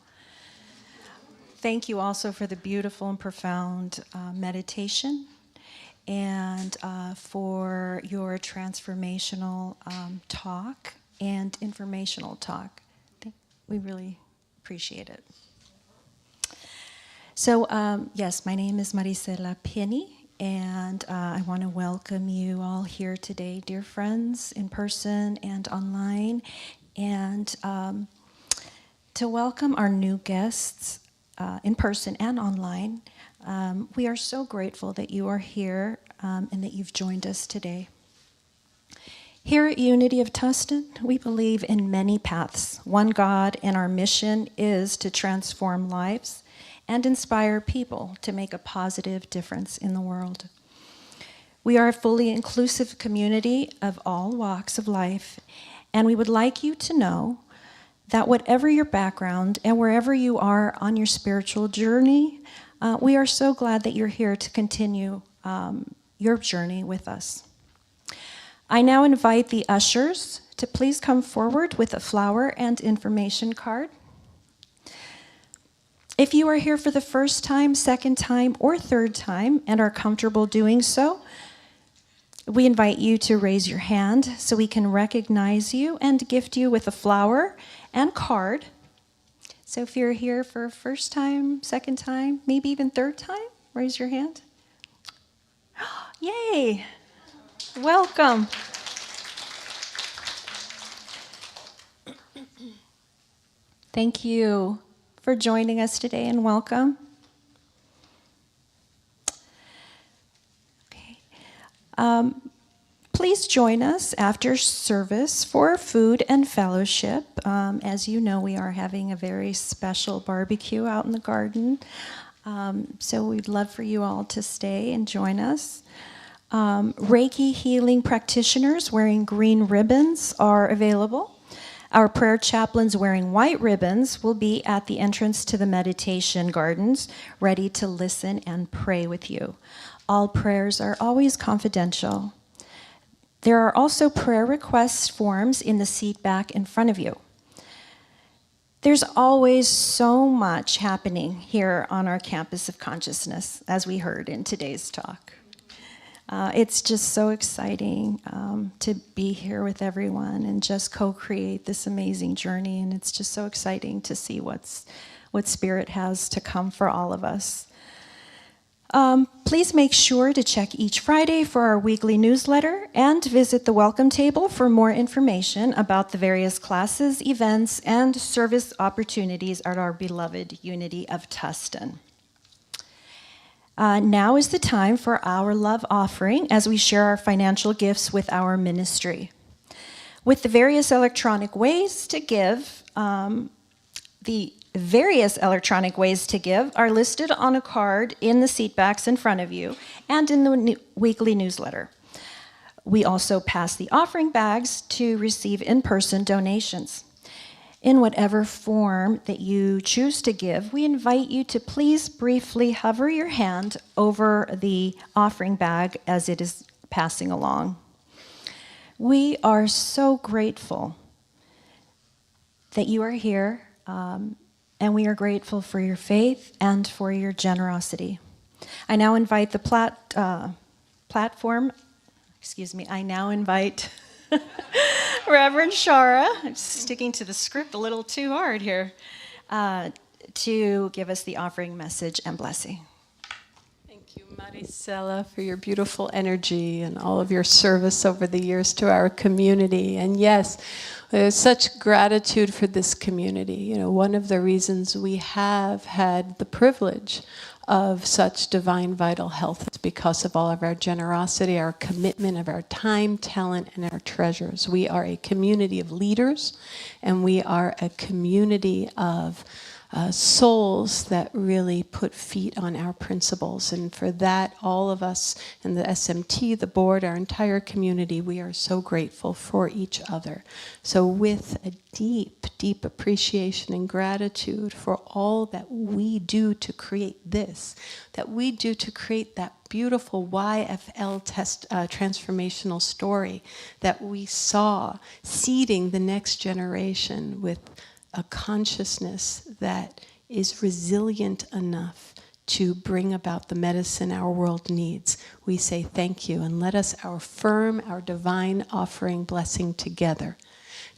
Thank you also for the beautiful and profound meditation, and for your transformational talk and informational talk. We really appreciate it. So, yes, my name is Marisela Penny, and I want to welcome you all here today, dear friends, in person and online, and to welcome our new guests in person and online. We are so grateful that you are here and that you've joined us today. Here at Unity of Tustin, we believe in many paths, one God, and our mission is to transform lives and inspire people to make a positive difference in the world. We are a fully inclusive community of all walks of life, and we would like you to know that whatever your background and wherever you are on your spiritual journey, we are so glad that you're here to continue your journey with us. I now invite the ushers to please come forward with a flower and information card. If you are here for the first time, second time, or third time and are comfortable doing so, we invite you to raise your hand so we can recognize you and gift you with a flower and card. So if you're here for first time, second time, maybe even third time, raise your hand. Yay! Welcome. Thank you for joining us today and welcome. Okay. Please join us after service for food and fellowship. As you know, we are having a very special barbecue out in the garden. So we'd love for you all to stay and join us. Reiki healing practitioners wearing green ribbons are available. Our prayer chaplains wearing white ribbons will be at the entrance to the meditation gardens, ready to listen and pray with you. All prayers are always confidential. There are also prayer request forms in the seat back in front of you. There's always so much happening here on our campus of consciousness, as we heard in today's talk. It's just so exciting to be here with everyone and just co-create this amazing journey. And it's just so exciting to see what Spirit has to come for all of us. Please make sure to check each Friday for our weekly newsletter and visit the welcome table for more information about the various classes, events, and service opportunities at our beloved Unity of Tustin. Now is the time for our love offering as we share our financial gifts with our ministry. With the various electronic ways to give, the various electronic ways to give are listed on a card in the seatbacks in front of you and in the weekly newsletter. We also pass the offering bags to receive in-person donations. In whatever form that you choose to give, we invite you to please briefly hover your hand over the offering bag as it is passing along. We are so grateful that you are here, and we are grateful for your faith and for your generosity. I now invite the platform, I now invite Reverend Shara, I'm sticking to the script a little too hard here, to give us the offering message and blessing. Thank you, Maricela, for your beautiful energy and all of your service over the years to our community. And yes, there's such gratitude for this community. You know, one of the reasons we have had the privilege of such divine vital health is because of all of our generosity, our commitment of our time, talent, and our treasures. We are a community of leaders, and we are a community of souls that really put feet on our principles. And for that, all of us in the SMT, the board, our entire community, we are so grateful for each other. So with a deep, deep appreciation and gratitude for all that we do to create this, that we do to create that beautiful YFL transformational story that we saw seeding the next generation with a consciousness that is resilient enough to bring about the medicine our world needs. We say thank you, and let us affirm our divine offering blessing together.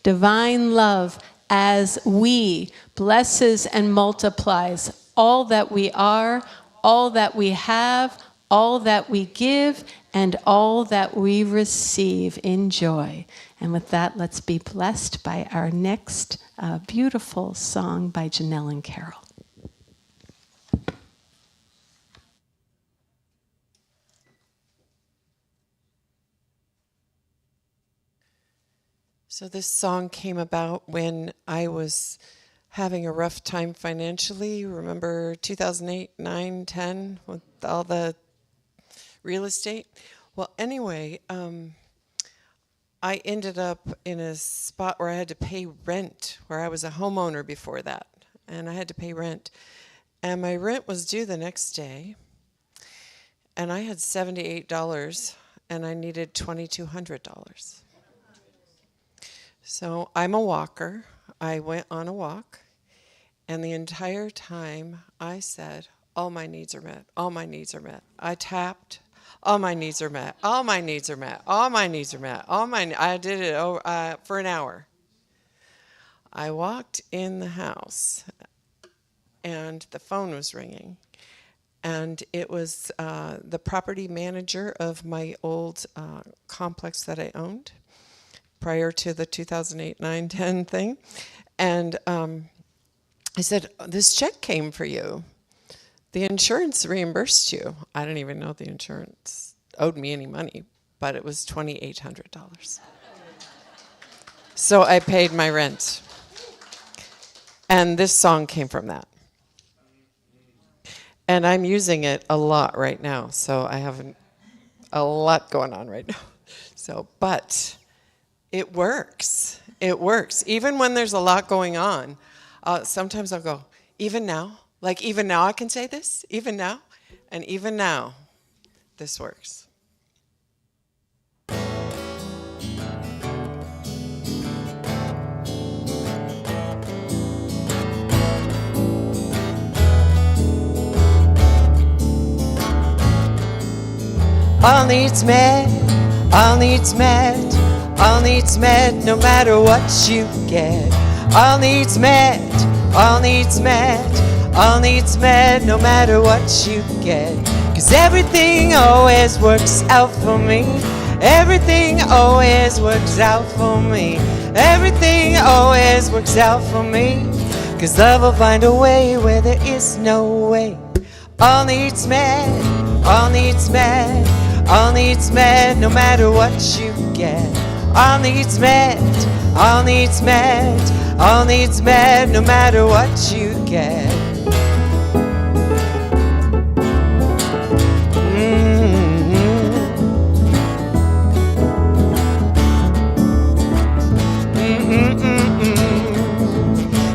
Divine love as we blesses and multiplies all that we are, all that we have, all that we give, and all that we receive in joy. And with that, let's be blessed by our next beautiful song by Janelle and Carol. So this song came about when I was having a rough time financially. Remember 2008, 9, 10 with all the real estate? Well, anyway, I ended up in a spot where I had to pay rent, where I was a homeowner before that, and I had to pay rent. And my rent was due the next day, and I had $78, and I needed $2,200. So I'm a walker. I went on a walk, and the entire time I said, all my needs are met, all my needs are met. I tapped, all my needs are met, all my needs are met, all my needs are met, I did it for an hour. I walked in the house, and the phone was ringing, and it was the property manager of my old complex that I owned prior to the 2008, 9, 10 thing. And I said, this check came for you. The insurance reimbursed you. I didn't even know the insurance owed me any money, but it was $2,800. So I paid my rent. And this song came from that. And I'm using it a lot right now, so I have a lot going on right now. So, but it works. It works. Even when there's a lot going on, sometimes I'll go, even now? Like, even now I can say this? Even now? And even now, this works. All needs met, all needs met, all needs met, no matter what you get. All needs met, all needs met, all needs met, no matter what you get. 'Cause everything always works out for me. Everything always works out for me. Everything always works out for me. 'Cause love will find a way where there is no way. All needs met, all needs met, all needs met, no matter what you get. All needs met, all needs met, all needs met, no matter what you get.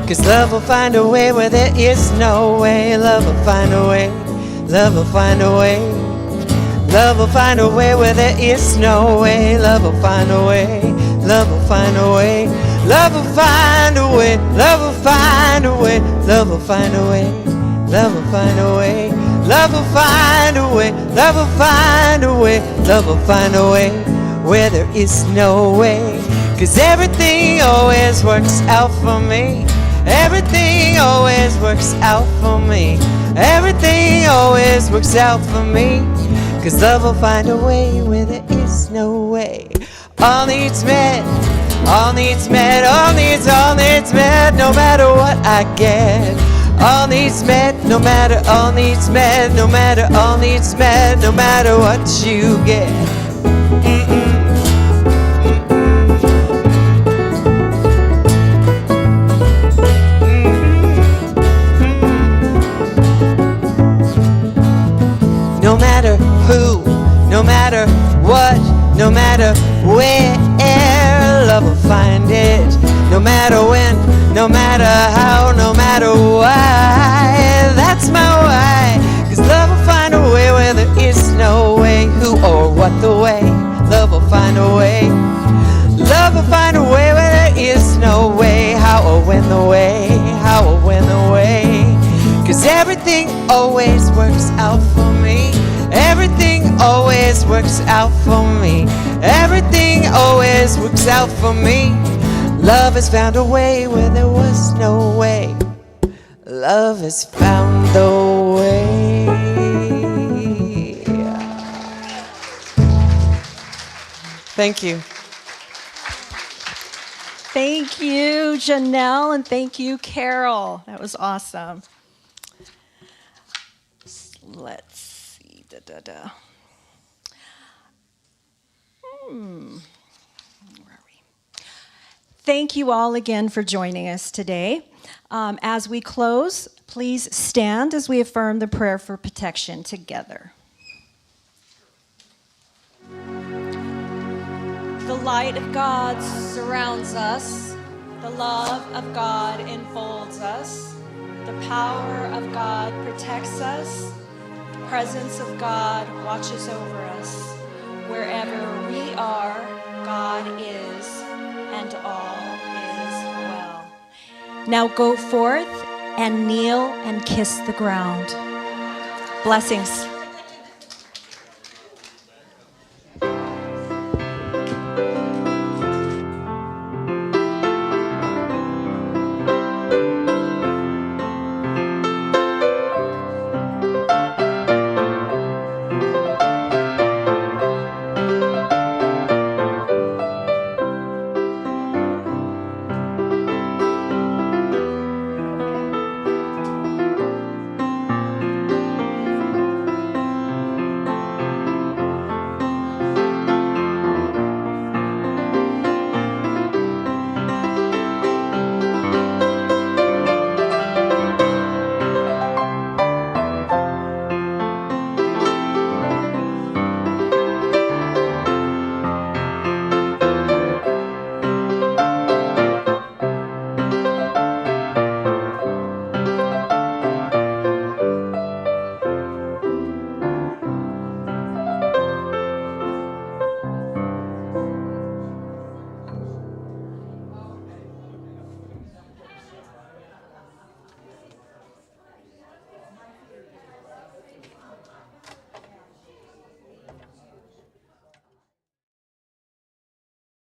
Cause love will find a way where there is no way. Love will find a way, love will find a way. Love will find a way where there is no way. Love will find a way, love will find a way. Love will find a way, love will find a way. Love will find a way, love will find a way. Love will find a way, love will find a way. Love will find a way where there is no way. Cause everything always works out for me. Everything always works out for me. Everything always works out for me. Cause love will find a way where there is no way. All needs met, all needs met, all needs met, no matter what I get. All needs met, no matter, all needs met, no matter, all needs met, no matter what you get. No matter who, no matter what, no matter where, love will find it. No matter when, no matter how, no matter why. That's my why. Cause love will find a way where there is no way. Who or what the way, love will find a way. Love will find a way where there is no way. How or when the way, how or when the way. Cause everything always works out for me. Everything always works out for me. Everything always works out for me. Love has found a way where there was no way. Love has found the way. Thank you. Thank you, Janelle, and thank you, Carol. That was awesome. Let's see. Where are we? Thank you all again for joining us today. As we close, please stand as we affirm the prayer for protection together. The light of God surrounds us. The love of God enfolds us. The power of God protects us. The presence of God watches over us. Wherever we are, God is, and all is well. Now go forth and kneel and kiss the ground. Blessings.